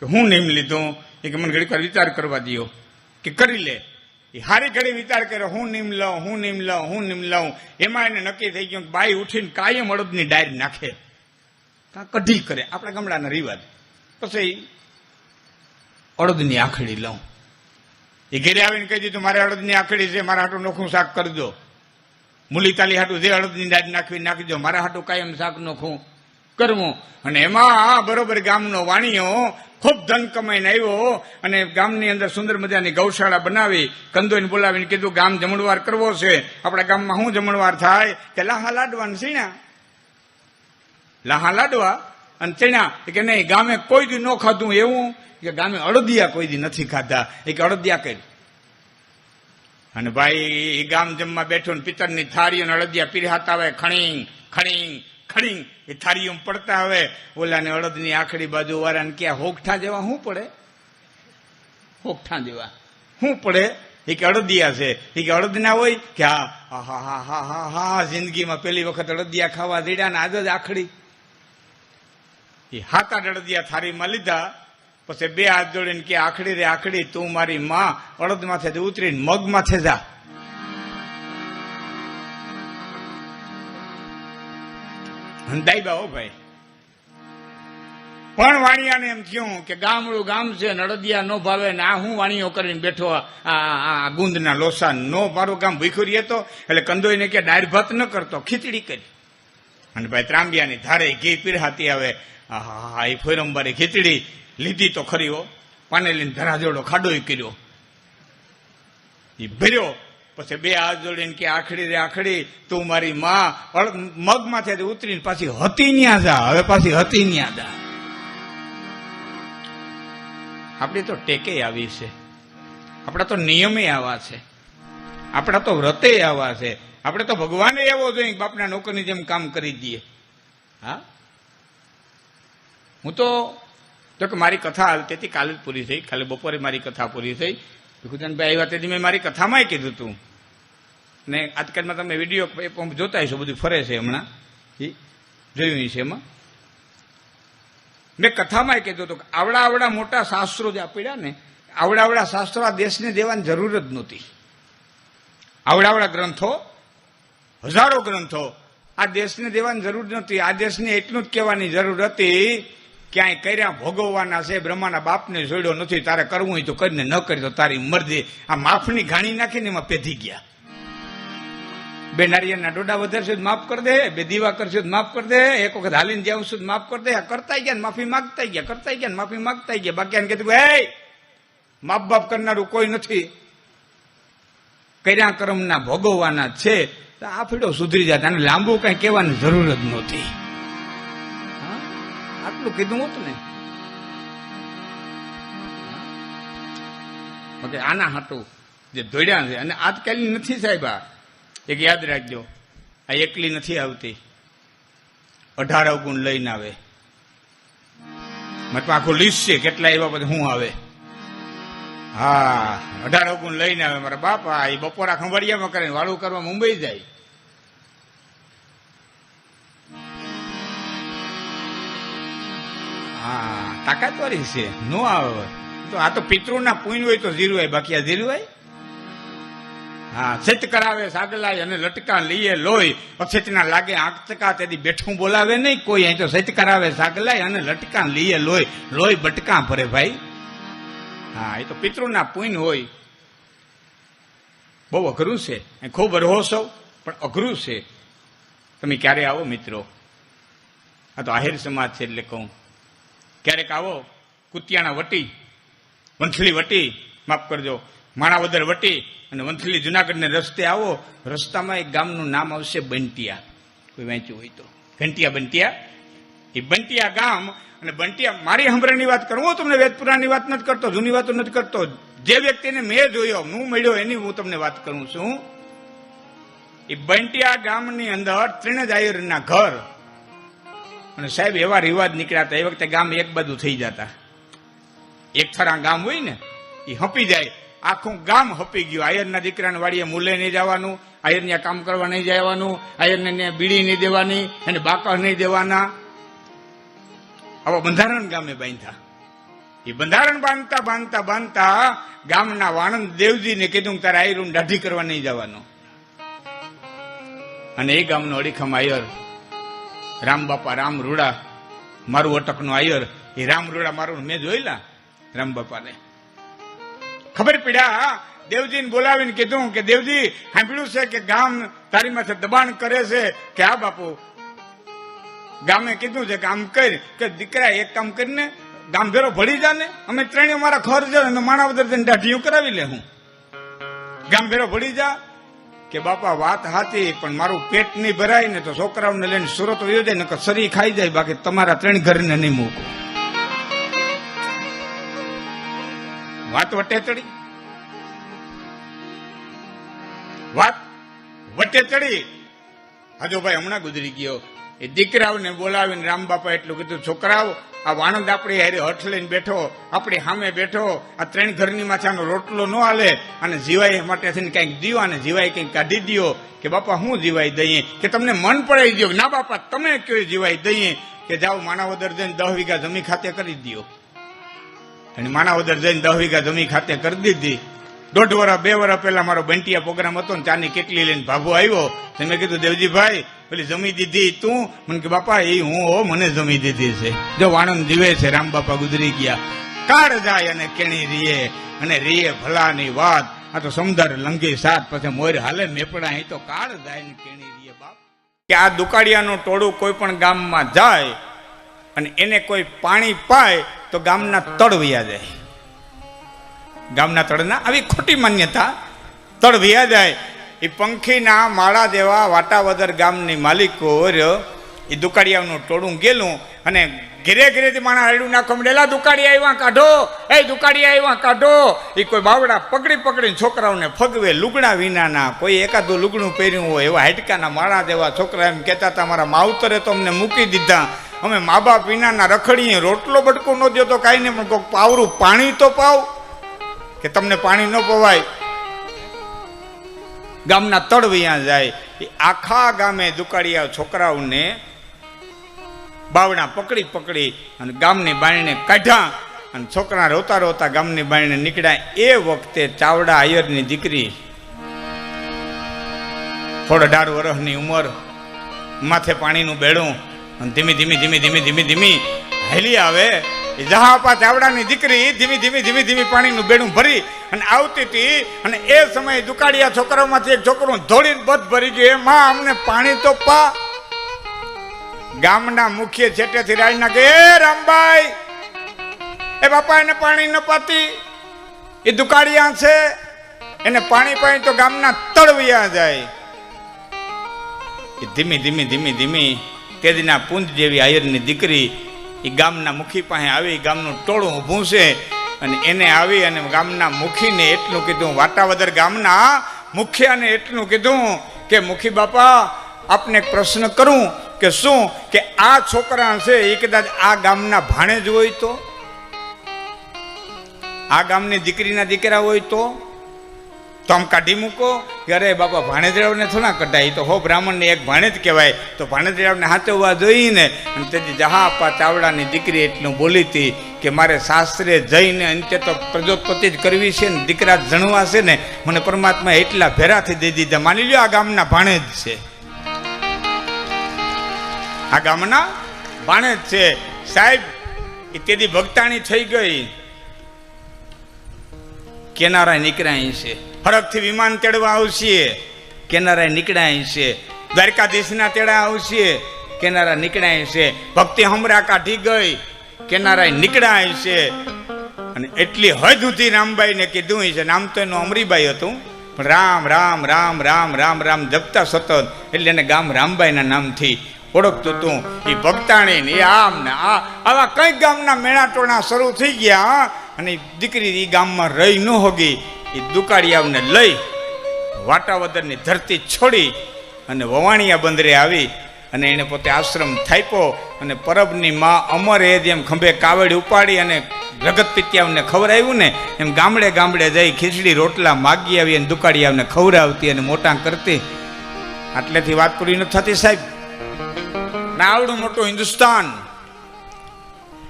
કે હું નીમ લીધું? એ કે મને ઘડીક વાર વિચાર કરવા દો. કે કરી લે. એ હારી ઘડી વિચાર કર્યો, હું નીમ લઉં, હું નીમ લઉં, હું નીમ લઉં. એમાં એને નક્કી થઈ ગયું કે બાઈ ઉઠીને કાયમ અડદની ડાયર નાખે, કઢી કરે, આપણા ગામડાના રિવાજ. પછી અડદની આખડી લઉં. એ ઘેરે આવીને કહી દીધું મારે અડદની આખડી છે, મારા હાટું નોખું શાક કરી દો. મૂલી તાલી હાટું જે અડદની ડાળ નાખી દો, મારા હાટું કાયમ શાક નોખું કરવું. અને એમાં બરોબર ગામનો વાણીઓ ખૂબ ધન કમાઈને આવ્યો અને ગામની અંદર સુંદર મજાની ગૌશાળા બનાવી. કંદોઈને બોલાવીને કીધું ગામ જમણવાર કરવો છે, આપણા ગામમાં શું જમણવાર થાય? કે લાહા લાડવા ને ચીણા, લાહા લાડવા અને ચીણા. કે નહીં, ગામે કોઈ દી ન ખાધું એવું. કે ગામે અડદિયા કોઈ દી નથી ખાધા. એ કે અડદિયા કરી. અને ભાઈ ગામ જમવા બેઠો ને પિત્તરની થાળીઓ અડદિયા પીરહાતા હોય, ખણીંગ ખણીંગ ખણીંગ એ થાળીઓ પડતા હવે. ઓલાને અડદની આખડી બાજુ વાળાને ક્યાં હોગઠા જેવા શું પડે? હોગઠા જેવા શું પડે? એ કે અડદિયા છે. એ કે અડદ ના હોય? કે હા હા હા હા હા હા, જિંદગીમાં પહેલી વખત અડદિયા ખાવા દીધા ને આજ જ આખડી. એ 7-8 અડદિયા થાળીમાં લીધા. પછી 2 હાથ જોડીને કે આખડી રે આખડી, તું મારી માં, અડદ માથે ઉતરીને મગ માથે જા. દાઈબા હો ભાઈ. પણ વાણિયાને એમ થયું કે ગામડું ગામ છે, અડદિયા નો ભાવે ને આ હું વાણીઓ કરીને બેઠો આ ગુંદના લોસા નો, મારું ગામ ભૂખ્યું રહે તો. એટલે કંદોઈને કે દાળ ભાત ન કરતો, ખીચડી કરી. અને ભાઈ ત્રાંબિયાની ધારે ઘી પીરહાતી આવે. હા, એ ફોરંબારી ખીચડી લીધી તો ખરી હો. પાનેલીને ધરા જોડો ખાડો કર્યો, એ ભર્યો. પછી 2 હાથ જોડીને કે આખડી રે આખડી, તું મારી માં, મગ માથે ઉતરીને પાછી હતી ન્યા જા. હવે પાછી હતી ન્યા જા. આપણી તો ટેકે આવી છે, આપણા તો નિયમે આવા છે, આપણા તો વ્રતે આવા છે. આપણે તો ભગવાને એવો જોઈએ બાપના નોકરની જેમ કામ કરી દઈએ. હા, હું તો કે મારી કથા હાલતી હતી, કાલે જ પૂરી થઈ. કાલે બપોરે મારી કથા પૂરી થઈ. ભીખુદાનભાઈ આવ્યા તેથી મેં મારી કથામાંય કીધું હતું. ને આજકાલમાં તમે વિડીયો જોતા હશો, બધું ફરે છે હમણાં, એ જોયું છે. એમાં મેં કથામાંય કીધું હતું કે આવડા મોટા શાસ્ત્રો જે આપડ્યા ને, આવડા શાસ્ત્રો આ દેશને દેવાની જરૂર જ નહોતી. આવડા ગ્રંથો, હજારો ગ્રંથો આ દેશને દેવાની જરૂર નહોતી. આ દેશને એટલું જ કહેવાની જરૂર હતી, ક્યાંય કર્યા ભોગવવાના છે, બ્રહ્માના બાપને જોડ્યો નથી, તારે કરવું હોય તો કરીને, ન કરી તો તારી મરજી. આ માફની ઘાણી નાખીને એમાં પેધી ગયા. 2 નારિયેળના ડોડા વધારશે માફ કરી દે, 2 દીવા કરશે માફ કરી દે, 1 વખત હાલીને જાવ છું માફ કરી દે. કરતા ગયા ને માફી માંગતા ગયા, કરતા ગયા ને માફી માંગતા ગયા. બાકી એને કીધું એ માફ બાપ કરનારું કોઈ નથી, કર્યા કર્મના ભોગવવાના છે. આ ફીડો સુધરી જાય. આને લાંબુ કઈ કહેવાની જરૂર જ નહોતી. આટલું કીધું હોતું ને. આના હાટું જે દોડ્યા છે, અને આજકાલની નથી સાહેબ. એક યાદ રાખજો, આ એકલી નથી આવતી, 18 અવગુણ લઈને આવે. મતલબ આખું લિસ્ટ છે કેટલા એવા બધા શું આવે. હા, 18 અવગુણ લઈને આવે. મારા બાપા એ બપોરા ખંભાળિયામાં કરે, વાળું કરવા મુંબઈ જાય. હા, તાકાત વાળી છે, નો આવે તો. આ તો પિતૃના પુણ્ય હોય તો જીરું હોય, બાકી આ જીરું હોય. હા, સત કરાવે સાગલાય અને લટકા લઈએ લોહી, અક્ષેતના લાગે આંકચકા, તેથી બેઠું બોલાવે નહીં કોઈ. અહીં તો સત કરાવે સાગલાય અને લટકા લઈએ લોહી, લોહી બટકા ભરે ભાઈ. હા, એ તો પિતૃના પુણ્ય હોય. બહુ અઘરું છે, ખૂબ રહો સૌ પણ અઘરું છે. તમે ક્યારે આવો મિત્રો, આ તો આહિર સમાજ છે એટલે કહું, ક્યારેક આવો કુતિયાણા વટી, વંથલી વટી, માફ કરજો, માણાવદર વટી અને વંથલી જુનાગઢને રસ્તે આવો, રસ્તામાં એક ગામનું નામ આવશે બંટિયા. કોઈ વાંચ્યું હોય તો, ઘંટિયા બંટિયા. એ બંટિયા ગામ, અને બંટિયા, મારી હંભરાની વાત કરું, હું તમને વેદપુરાણની વાત નથી કરતો, જૂની વાતો નથી કરતો. જે વ્યક્તિને મેં જોયો, હું મળ્યો, એની હું તમને વાત કરું છું. એ બંટિયા ગામની અંદર ત્રિણજાયરના ઘર, અને સાહેબ એવા રિવાજ નીકળ્યા હતા. એ વખતે ગામ એક બાજુ થઈ જતા, એક થરા ગામ હોય ને એ હપી જાય, આખું ગામ હપી ગયું. આયરના દીકરાને વાડીએ મૂલે નહીં જવાનું, આયરને કામ કરવા નહીં જવાનું, આયરને બીડી નહીં દેવાની, એને બાકર નહીં દેવાના. આવા બંધારણ ગામે બાંધ્યા. એ બંધારણ બાંધતા બાંધતા બાંધતા ગામના વાણંદ દેવજીને કીધું તારે આયરું દાઢી કરવા નહીં જવાનું. અને એ ગામનો અડીખમ આયર રામ બાપા રામ રૂડા, મારું અટકનો આયર, એ રામ રૂડા મારું મેં જોયેલા. રામ બાપાને ખબર પડ્યા, દેવજીને બોલાવીને કીધું કે દેવજી સાંભળ્યું છે કે ગામ તારી માથે દબાણ કરે છે. કે હા બાપુ. ગામે કીધું છે કે આમ કરી કે દીકરા એક કામ કરીને ગામ ભેરો ભળી જા ને, અમે ત્રણેય મારા ખર છે અને માણાવદર જઈને દાઢીઓ કરાવી લે. હું ગામ ભેરો ભળી જા. કે બાપા વાત હાથી, પણ મારું પેટ નહીં ભરાય ને તો છોકરાઓને લઈને સુરત વયો જાય ને શરી ખાઈ જાય, બાકી તમારા ત્રણ ઘરને નહીં મૂકો. વાત વટે ચડી, વાત વટે ચડી. હજુ ભાઈ હમણાં ગુજરી ગયો. એ દીકરાઓને બોલાવીને રામ બાપા એટલું કીધું, છોકરાઓ આ વાણંદ આપણી હારે હઠ લઈને બેઠો, આપણી સામે બેઠો, આ ત્રણ ઘરની માથાનો રોટલો ન હાલે, અને જીવાય માટે થઈને કંઈક દીવો, અને જીવાય કંઈક કાઢી દો. કે બાપા હું જીવાય દઈએ? કે તમને મન પડાવી દો. ના બાપા તમે કયો જીવાય દઈએ? કે જાઓ માણાવદર જઈને 10 વીઘા જમીન ખાતે કરી દો. અને માણાવદર જઈને 10 વીઘા જમીન ખાતે કરી દીધી. 1.5 વર્ષ 2 વર્ષ પહેલા મારો બંટિયા પ્રોગ્રામ હતો ને, ચાની કેટલી લઈને ભાભો આવ્યો. મેં કીધું દેવજીભાઈ પેલી જમી દીધી તું? મને કે બાપા એ હું હો, મને જમી દીધી છે. જો વાણંદ જીવે છે, રામ બાપા ગુજરી ગયા. કાળ જાય અને કેણી રીએ, અને રીએ ભલાની વાત. આ તો સમદર લંઘી સાત, પછી મોર હાલે મેપડા. અહીં તો કાળ જાય ને કેણી રીએ બાપ. કે આ દુકાળિયાનું ટોળું કોઈ પણ ગામમાં જાય અને એને કોઈ પાણી પાય તો ગામના તળ વયા જાય. ગામના તળના આવી ખોટી માન્યતા, તળ વયા જાય. એ પંખીના માળા દેવા વાટાવદર ગામની માલિકો એ દુકાળિયાનું ટોળું ગયેલું, અને ઘેરે ઘેરેથી માણા હરડું નાખવા મળેલા, દુકાળિયા આવ્યા કાઢો, એ દુકાળિયા આવ્યા કાઢો. એ કોઈ બાવડા પકડી પકડીને છોકરાઓને ફગવે, લુગડા વિનાના. કોઈ એકાદું લુગડું પહેર્યું હોય એવા હાડકાના માળા દેવા છોકરા એમ કહેતા હતા, મારા માવતરે તો અમને મૂકી દીધા, અમે મા બાપ વિનાના રખડીએ, રોટલો બટકો ન દો તો કાંઈ નહીં, પણ કોઈક પાવરું પાણી તો પાવ, કે તમને પાણી ન પવાય. ગામના તળ વયા જાય. એ આખા ગામે દુકાળિયા છોકરાઓને બાવડા પકડી પકડી અને ગામની બાયણે કાઢ્યા, અને છોકરા રોતા રોતા ગામની બાયણે નીકળ્યા. એ વખતે ચાવડા આયરની દીકરી, 18 વર્ષની ઉંમર, માથે પાણીનું બેડું, અને ધીમી ધીમી ધીમી ધીમી ધીમી ધીમી હેલી આવે. એ જહાપા ચાવડાની દીકરી ધીમી ધીમી ધીમી ધીમી પાણીનું બેડું ભરી અને આવતી હતી. અને એ સમયે દુકાળિયા છોકરાઓમાંથી એક છોકરો ધોળીને બધ ભરી ગયો, માં અમને પાણી તો પા. ગામના મુખ્ય છેટેથી રાજના કે રામભાઈ, એ બાપા એને પાણી ન પાતી, એ દુકાળિયા છે, એને પાણી પાઈ તો ગામના તળવિયા જાય. એ ધીમી ધીમી ધીમી ધીમી તેજના પુંજ જેવી આયરની દીકરી એ ગામના મુખી પાસે આવી, ગામનું ટોળું ઊભું છે, અને એને આવી અને ગામના મુખીને એટલું કીધું, વાટાવદર ગામના મુખિયાને એટલું કીધું કે મુખી બાપા આપને એક પ્રશ્ન કરું. કે શું? કે આ છોકરા છે એ કદાચ આ ગામના ભાણેજ હોય તો, આ ગામની દીકરીના દીકરા હોય તો આમ કાઢી મૂકો? અરે બાપા ભાણેજરાવને થોડા કઢાય, તો હો બ્રાહ્મણને એક ભાણેજ કહેવાય, તો ભાણેજરાવને હાચવવા જોઈએ ને. અને તેથી જહાપા ચાવડાની દીકરી એટલું બોલી હતી કે મારે શાસ્ત્રે જઈને અંતે તો પ્રજોત્પત્તિ જ કરવી છે ને દીકરા જણવા છે ને, મને પરમાત્મા એટલા ભેરાથી દઈ દીધા. માની લ્યો આ ગામના ભાણે જ છે, આ ગામના ભાણે જ છે સાહેબ. એ તેથી ભક્તાણી થઈ ગઈ, કેનારા નીકળ્યા છે, ફરકથી વિમાન તેડવા આવશે, કેનારા નીકળ્યા છે, દ્વારકાધીશના તેડા આવશે, કેનારા નીકળ્યા છે, ભક્તિ હમરા કાઢી ગઈ, કેનારા નીકળ્યા છે. અને એટલી હદ સુધી રામબાઈ ને કીધું છે, નામ તો એનું અમરીબાઈ હતું, પણ રામ રામ રામ રામ રામ રામ જપતા સતત, એટલે એને ગામ રામબાઈના નામથી ઓળખતું હતું. એ ભક્તાણી ને આમ ને આવા કઈક ગામના મેળાટોણા શરૂ થઈ ગયા. અને દીકરી એ ગામમાં રહી ન હોગી, એ દુકાળિયાઓને લઈ વાટાવદરની ધરતી છોડી અને વવાણિયા બંદરે આવી અને એને પોતે આશ્રમ થાપ્યો. અને પરબની માં અમરે જેમ ખંભે કાવડ ઉપાડી અને જગત પિત્યાઓને ખવડાવ્યું ને, એમ ગામડે ગામડે જઈ ખીચડી રોટલા માગી આવી અને દુકાળિયાઓને ખવડાવતી અને મોટા કરતી. આટલેથી વાત પૂરી નથી થતી સાહેબ. ના આવડું મોટું હિન્દુસ્તાન,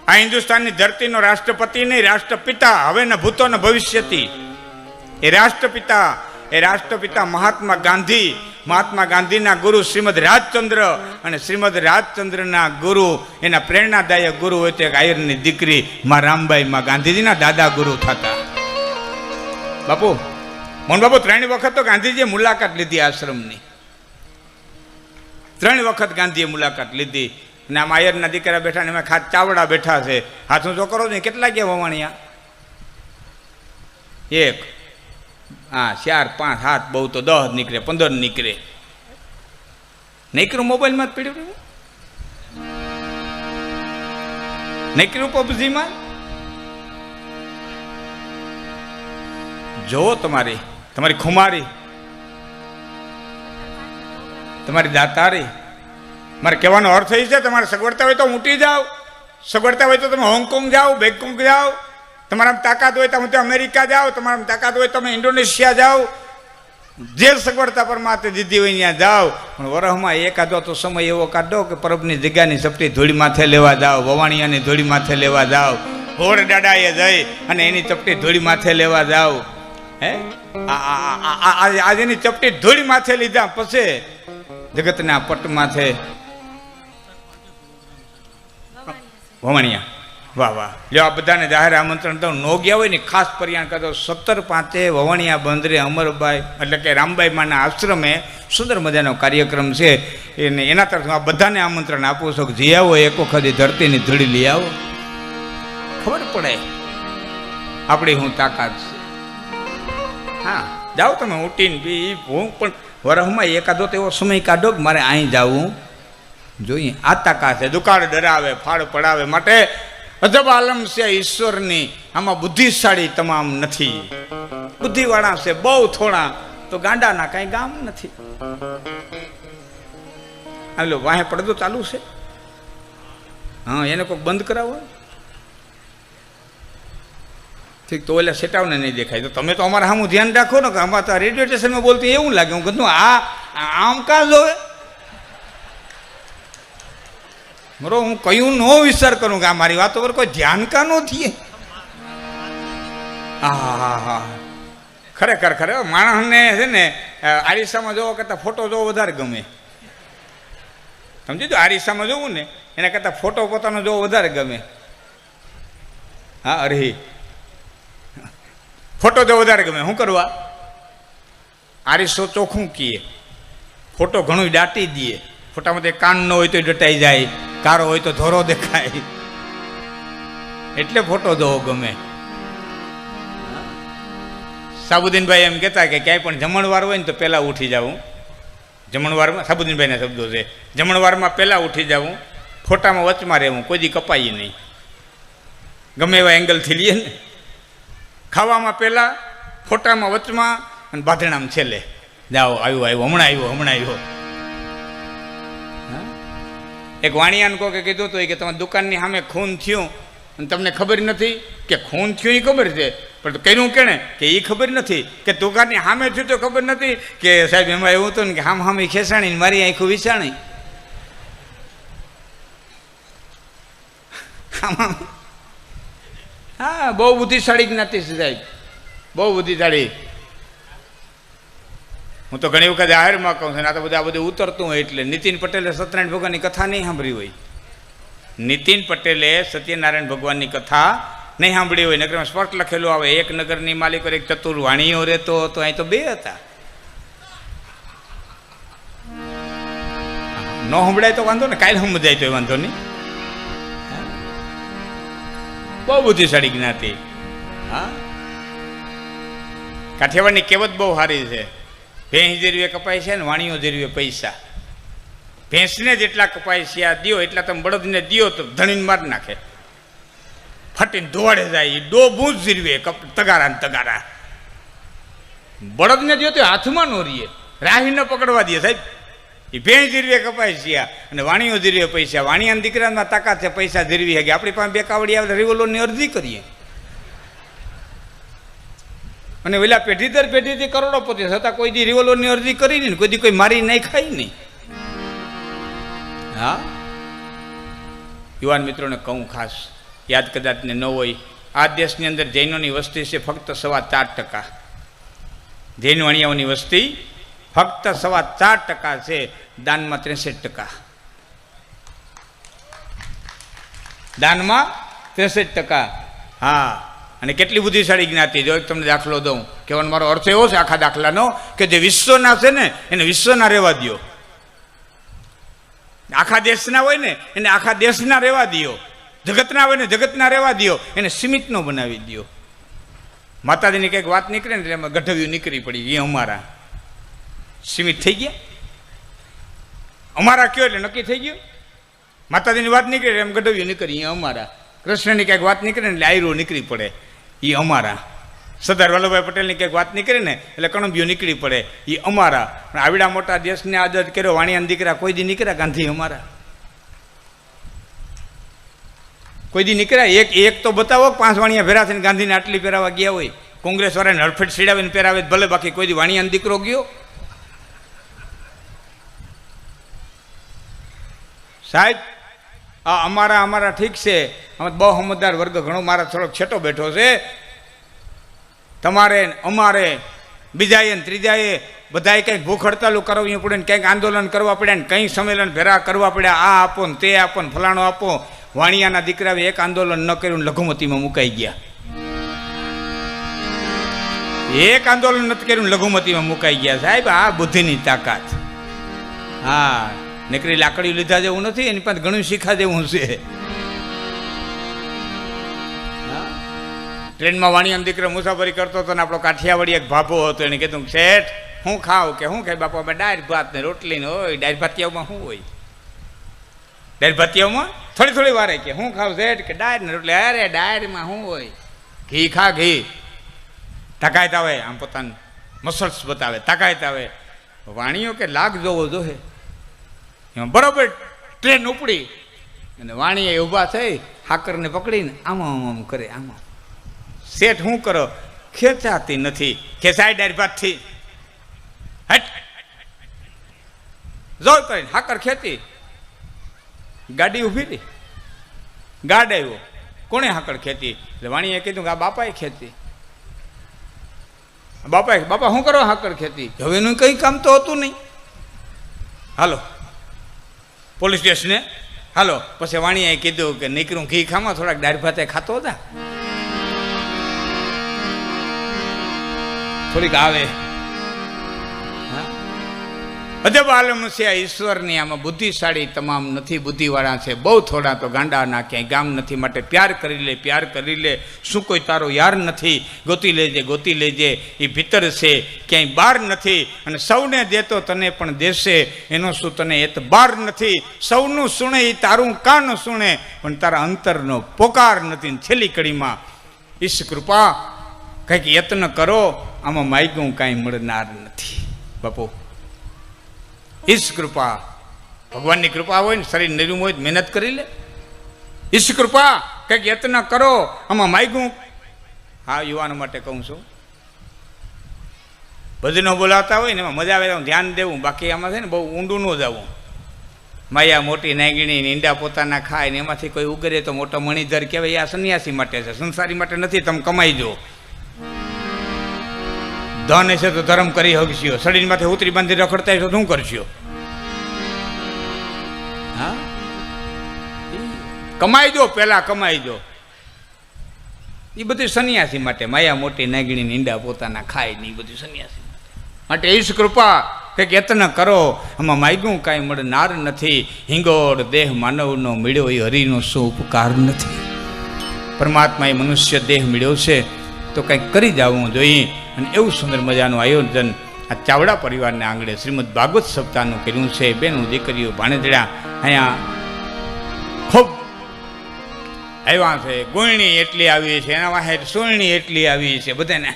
આ હિન્દુસ્તાનની ધરતીનો રાષ્ટ્રપતિ નહીં, રાષ્ટ્રપિતા, હવેના ભૂતો ને ભવિષ્યથી એ રાષ્ટ્રપિતા મહાત્મા ગાંધી, મહાત્મા ગાંધીના ગુરુ શ્રીમદ રાજચંદ્ર, અને શ્રીમદ રાજચંદ્રના ગુરુ, એના પ્રેરણાદાયક ગુરુ હોય તો એક આયરની દીકરી માં રામબાઈ, માં ગાંધીજીના દાદા ગુરુ થતા. બાપુ મોહન બાપુ 3 વખત તો ગાંધીજીએ મુલાકાત લીધી આશ્રમની, 3 વખત ગાંધીએ મુલાકાત લીધી. અને આમ આયરના દીકરા બેઠા ને એમાં ખાસ ચાવડા બેઠા છે. હાથું તો કરો ને, કેટલા ગયા વવાણિયા? 1 4 5 7, બહુ તો 10 નીકળે, 15 નીકળે. નીકળ્યું મોબાઈલમાં જ પીડ્યું, નીકળ્યું પબજીમાં. જોવો તમારી ખુમારી, તમારી દાતારી. મારે કહેવાનો અર્થ એ છે, તમારે સગવડતા હોય તો ઉઠી જાઓ, સગવડતા હોય તો તમે હોંગકોંગ જાઓ, બેંગકોંગ જાઓ, તમારામાં તાકાત હોય તો અમેરિકા જાઓ, તમારામાં તાકાત હોય તો તમે ઇન્ડોનેશિયા જાઓ, જે સગવડતા પરમાત્મે દીધી હોય ત્યાં જાઓ. પણ વરહમાં એકાદો તો સમય એવો કાઢો કે પરબની જગ્યાની ચપટી ધૂળી માથે લેવા જાઓ, વવાણિયાની ધૂળી માથે લેવા જાઓ, ભોળ દાડાએ જઈ અને એની ચપટી ધૂળી માથે લેવા જાઓ. હે આજે એની ચપટી ધૂળી માથે લીધા પછી જગતના પટ માથે વવાણિયા. વાહ વાહ. જો આ બધાને જાહેર આમંત્રણ દઉં, નો ગયા હોય ને ખાસ પર્યાણ કરતો 17/5 વવાણિયા બંદરે અમરબાઈ એટલે કે રામબાઈ માના આશ્રમે સુંદર મજાનો કાર્યક્રમ છે. એને એના તરફ આ બધાને આમંત્રણ આપું છું કે જે આવો એક વખત ધરતીની ધૂળી લઈ આવો, ખબર પડે આપણી હું તાકાત છે. હા જાઓ તમે ઉઠીને બી. હું પણ વરહમાં એકાદો તો એવો સમય કાઢો કે મારે અહીં જવું જોઈએ. આ તાકાત છે. દુકાળ ડરાવે, ફાળ પડાવે, માટે અજબ આલમ છે ઈશ્વરની. આમાં બુદ્ધિશાળી તમામ નથી, બુદ્ધિવાળા છે બહુ થોડા, તો ગાંડાના કાંઈ ગામ નથી. હાલો વાહે પડદો ચાલુ છે, હા એને કોઈક બંધ કરાવો. ઠીક, તો એટલે સેટાવને નહીં દેખાય. તો તમે તો અમારા સામું ધ્યાન રાખો ને કે અમારે તો રેડિયો સ્ટેશનમાં બોલતી એવું લાગે. હું કીધું આમ કાં જોવે બરો. હું કયું નો વિચાર કરું કે આ મારી વાતો પર કોઈ ધ્યાન કા નો થઈએ. હા ખરેખર માણસને છે ને આરીસામાં જોવો કરતાં ફોટો જોવો વધારે ગમે. સમજી જો, આરીસામાં જોવું ને એના કરતાં ફોટો પોતાનો જોવો વધારે ગમે. હા અરે ફોટો જો વધારે ગમે. શું કરવા? આરીસો ચોખ્ખું કીએ, ફોટો ઘણું દાટી દઈએ. ફોટામાં કાન ન હોય તો ડટાઈ જાય, કારો હોય તો ધોરો દેખાય, એટલે ફોટો જોવો ગમે. સાબુદ્દીનભાઈ એમ કહેતા કે ક્યાંય પણ જમણવાર હોય ને તો પહેલાં ઉઠી જવું. જમણવારમાં સાબુદ્દીનભાઈના શબ્દો છે, જમણવારમાં પહેલાં ઉઠી જવું, ફોટામાં વચમાં રહેવું, કોઈ દી કપાઈએ નહીં, ગમે એવા એંગલથી લઈએ ને. ખાવામાં પહેલાં, ફોટામાં વચમાં અને બાંધણામાં છેલ્લે. જાઓ આવ્યો હમણાં આવ્યો. એક વાણિયાને કહો કે કીધું હતું કે તમારી દુકાનની સામે ખૂન થયું અને તમને ખબર નથી કે ખૂન થયું એ ખબર છે, પણ કર્યું કેણે કે એ ખબર નથી, કે દુકાનની સામે થયું તો ખબર નથી, કે સાહેબ એમાં એવું હતું ને કે હામે ખેસાણી મારી આંખું વિચાણી. હા, બહુ બુદ્ધિશાળી જ્ઞાતિ છે સાહેબ, બહુ બુદ્ધિશાળી. હું તો ઘણી વખત જાહેરમાં કહું છું, આ તો બધા બધું ઉતરતું હોય. એટલે નીતિન પટેલે સત્યનારાયણ ભગવાનની કથા નહીં સાંભળી હોય. નીતિન પટેલે સત્યનારાયણ ભગવાનની કથા નહીં સાંભળી હોય. નગરમાં સ્પષ્ટ લખેલું આવે, એક નગરની માલિકો એક ચતુર વાણીઓ રહેતો હતો, અહીં તો બે હતા. ન સંભળાય તો વાંધો ને, કાલે સમજાય તો વાંધો નહીં. બહુ બુદ્ધિશાળી જ્ઞાતિ. હા, કાઠિયાવાડની કહેવત બહુ સારી છે, ભેંસ જેરવે કપાય છે ને વાણીઓ જેરવે પૈસા. ભેંસને જેટલા કપાય દો એટલા તમે બળદને દો તો ધણીને મારી નાખે, ફટીને ધોવાડે જાય. ડો બૂંજ જીરવે તગારા ને તગારા. બળદને દો તો હાથમાં નો રહીએ, રાહી ન પકડવા દે સાહેબ. એ ભેંસ જીરવે કપાય છે અને વાણીઓ જીરવે પૈસા. વાણિયાના દીકરામાં તાકાત છે પૈસા જીરવી શકે. આપણી પાસે બે કાવડી આવે રિવોલ્વરની અરજી કરીએ અને પેલા પેઢી દર પેઢીથી કરોડોપતિ છતાં કોઈ દી રિવોલ્વરની અરજી કરી નહીં, કોઈ દી કોઈ મારી નહીં ખાઈ નહીં. હા, યુવાન મિત્રોને કહું ખાસ, યાદ કદાચ ને ન હોય, આ દેશની અંદર જૈનોની વસ્તી છે ફક્ત 4.25%. જૈન વાણિયાઓની વસ્તી ફક્ત 4.25% છે. દાનમાં 63%. દાનમાં 63%. હા, અને કેટલી બુદ્ધિશાળી જ્ઞાતિ. જો તમને દાખલો દઉં, કહેવાનો મારો અર્થ એવો છે આખા દાખલાનો કે જે વિશ્વના છે ને એને વિશ્વના રહેવા દો, આખા દેશના હોય ને એને આખા દેશના રહેવા દો, જગતના હોય ને જગતના રહેવા દો, એને સીમિત નો બનાવી દો. માતાજીની કંઈક વાત નીકળે ને એમાં ગઢવ્યું નીકળી પડી, એ અમારા સીમિત થઈ ગયા. અમારા કયો એટલે નક્કી થઈ ગયું. માતાજીની વાત નીકળે એમ ગઢવ્યું નીકળી, એ અમારા. કૃષ્ણની કંઈક વાત નીકળે ને એટલે આયરો નીકળી પડે, એ અમારા. સરદાર વલ્લભભાઈ પટેલની કંઈક વાત નીકળે ને એટલે કણબિયું નીકળી પડે, એ અમારા. પણ આવડા મોટા દેશને આઝાદ કર્યો, વાણિયાના દીકરા કોઈ દી નીકળ્યા? ગાંધી અમારા. કોઈ દી નીકળ્યા? એક તો બતાવો 5 વાણિયા ભેરા થઈને ગાંધીને આટલી પહેરાવા ગયા હોય. કોંગ્રેસ વાળાને હડફેટ સીડાવીને પહેરાવે ભલે, બાકી કોઈ દી વાણિયાનો દીકરો ગયો? સાહેબ, આ અમારા ઠીક છે, અમે બહુ સમજદાર વર્ગ ઘણો મારા થોડોક છેટો બેઠો છે. તમારે અમારે બીજાએ ત્રીજાએ બધાએ કંઈક ભૂખ હડતાલો કરવી પડે ને કંઈક આંદોલન કરવા પડ્યા ને કંઈ સંમેલન ભેરા કરવા પડ્યા. આ આપો ને તે આપો ને ફલાણો આપો. વાણિયાના દીકરાએ એક આંદોલન ન કર્યું, લઘુમતીમાં મુકાઈ ગયા. એક આંદોલન નથી કર્યું, લઘુમતીમાં મુકાઈ ગયા. સાહેબ, આ બુદ્ધિની તાકાત. હા, નીકળી લાકડી લીધા જેવું નથી, એની પાસે ઘણું શીખા જેવું છે. ટ્રેનમાં વાણિયાનો દીકરો મુસાફરી કરતો હતો ને આપણો કાઠિયાવાડી એક ભાભો હતો. એને કીધું, શેઠ હું ખાવ? કે હું ખાય બાપા? અમે દાળ ભાત ને રોટલી ને હોય. દાળ ભાતિયાઓમાં શું હોય? દાળ ભાતિયાઓમાં થોડી વારે કે હું ખાવ શેઠ? કે દાળ ને રોટલી. અરે દાળમાં શું હોય? ઘી ખા, ઘી. તાકાત આવે, આમ પોતાનું મસલ્સ બતાવે, તાકાત આવે. વાણીઓ કે લાગ જોવો જોહે. એમાં બરોબર ટ્રેન ઉપડી અને વાણીએ ઊભા થઈ હાકરને પકડીને આમાં આમ કરે, આમાં. શેઠ શું કરો? ખેંચાતી નથી. ખેંચાય દાળ ભાતથી? હટ જોર કરીને હાકર ખેતી. ગાડી ઊભી રહી, ગાડ આવ્યો. કોણે હાકર ખેતી? એટલે વાણીએ કીધું કે આ બાપાએ ખેતી. બાપા શું કરો હાકર ખેતી? હવે એનું કંઈ કામ તો હતું નહીં. હાલો પોલીસ સ્ટેશને, હાલો. પછી વાણીએ કીધું કે નીકળું ઘી ખામાં, થોડાક દાળ ભાતે ખાતો હતા, થોડીક આવે. અજબ આલમ છે આ ઈશ્વરની. આમાં બુદ્ધિશાળી તમામ નથી, બુદ્ધિવાળા છે બહુ થોડા. તો ગાંડાના ક્યાંય ગામ નથી, માટે પ્યાર કરી લે, પ્યાર કરી લે. શું કોઈ તારો યાર નથી? ગોતી લેજે, ગોતી લેજે. એ ભીતર છે, ક્યાંય બહાર નથી. અને સૌને દેતો તને પણ દેશે, એનો શું તને એતબાર નથી? સૌનું સુણે એ તારું કાન સુણે, પણ તારા અંતરનો પોકાર નથી. છેલ્લી કડીમાં ઈશ કૃપા, કંઈક યત્ન કરો, આમાં માગ્યું કાંઈ મળનાર નથી. બાપુ, ઈશ કૃપા, ભગવાનની કૃપા હોય ને, શરીર નિર્મ હોય મહેનત કરી લે. ઈશ કૃપા, કંઈક યત્ન કરો, આમાં માગ્યું. હા, યુવાનો માટે કહું છું, ભજનો બોલાવતા હોય ને એમાં મજા આવે, ધ્યાન દેવું. બાકી આમાં છે ને બહુ ઊંડું ન જવું. માયા મોટી નાગીણી ઈંડા પોતાના ખાય ને એમાંથી કોઈ ઉગરે તો મોટો મણિધર કહેવાય. આ સંન્યાસી માટે છે, સંસારી માટે નથી. તમે કમાઈ જો, ધન હશે તો ધર્મ કરી હકશો, શરીર માંથી ઉતરી બાંધી રખડતા હશો શું કરશો? હા, કમાઈ દો, પેલા કમાઈ દો. એ બધી સંન્યાસી માટે. માયા મોટી નાગીણી ઈંડા પોતાના ખાય ને એ બધી સંન્યાસી માટે. ઈશ કૃપા કંઈક યત્ન કરો, આમાં માગ્યું કાંઈ મળનાર નથી. હિંગોળ દેહ માનવનો મળ્યો એ હરિનો શું ઉપકાર નથી. પરમાત્માએ મનુષ્ય દેહ મળ્યો છે તો કંઈક કરી જવું જોઈએ. અને એવું સુંદર મજાનું આયોજન આ ચાવડા પરિવારને આંગણે શ્રીમદ ભાગવત સપ્તાહનું કર્યું છે. બેનું દીકરીઓ ભાણેજડા અહીંયા ખૂબ આવ્યા છે. ગોયણી એટલી આવી છે, એના વાહે સોયણી એટલી આવી છે, બધાને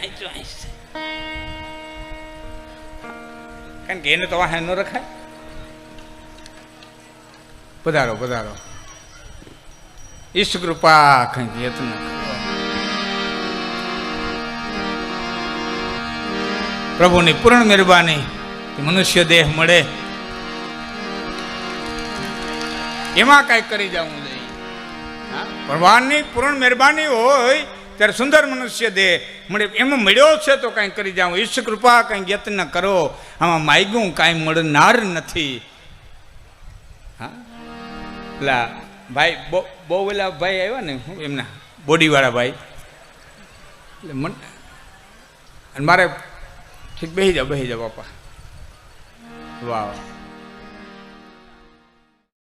કારણ કે એને તો વાહે ન રખાય. પધારો પધારો. ઈશ કૃપા કંઈક યત્ન કરો. પ્રભુની પૂર્ણ મહેરબાની મનુષ્ય દેહ મળે એમાં કાંઈક કરી જવું જોઈએ. ભગવાનની પૂર્ણ મહેરબાની હોય ત્યારે સુંદર મનુષ્ય દેહ મળે. એમાં મળ્યો છે તો કાંઈક કરી જાવ. ઈશ કૃપા કંઈક યત્ન કરો. આમાં માગ્યું કાંઈ મળનાર નથી. હા, પેલા ભાઈ બહુ પેલા ભાઈ આવ્યા ને એમના બોડીવાળા ભાઈ, એટલે મને મારે ઠીક બેસી જાઓ બાપા. વાહ.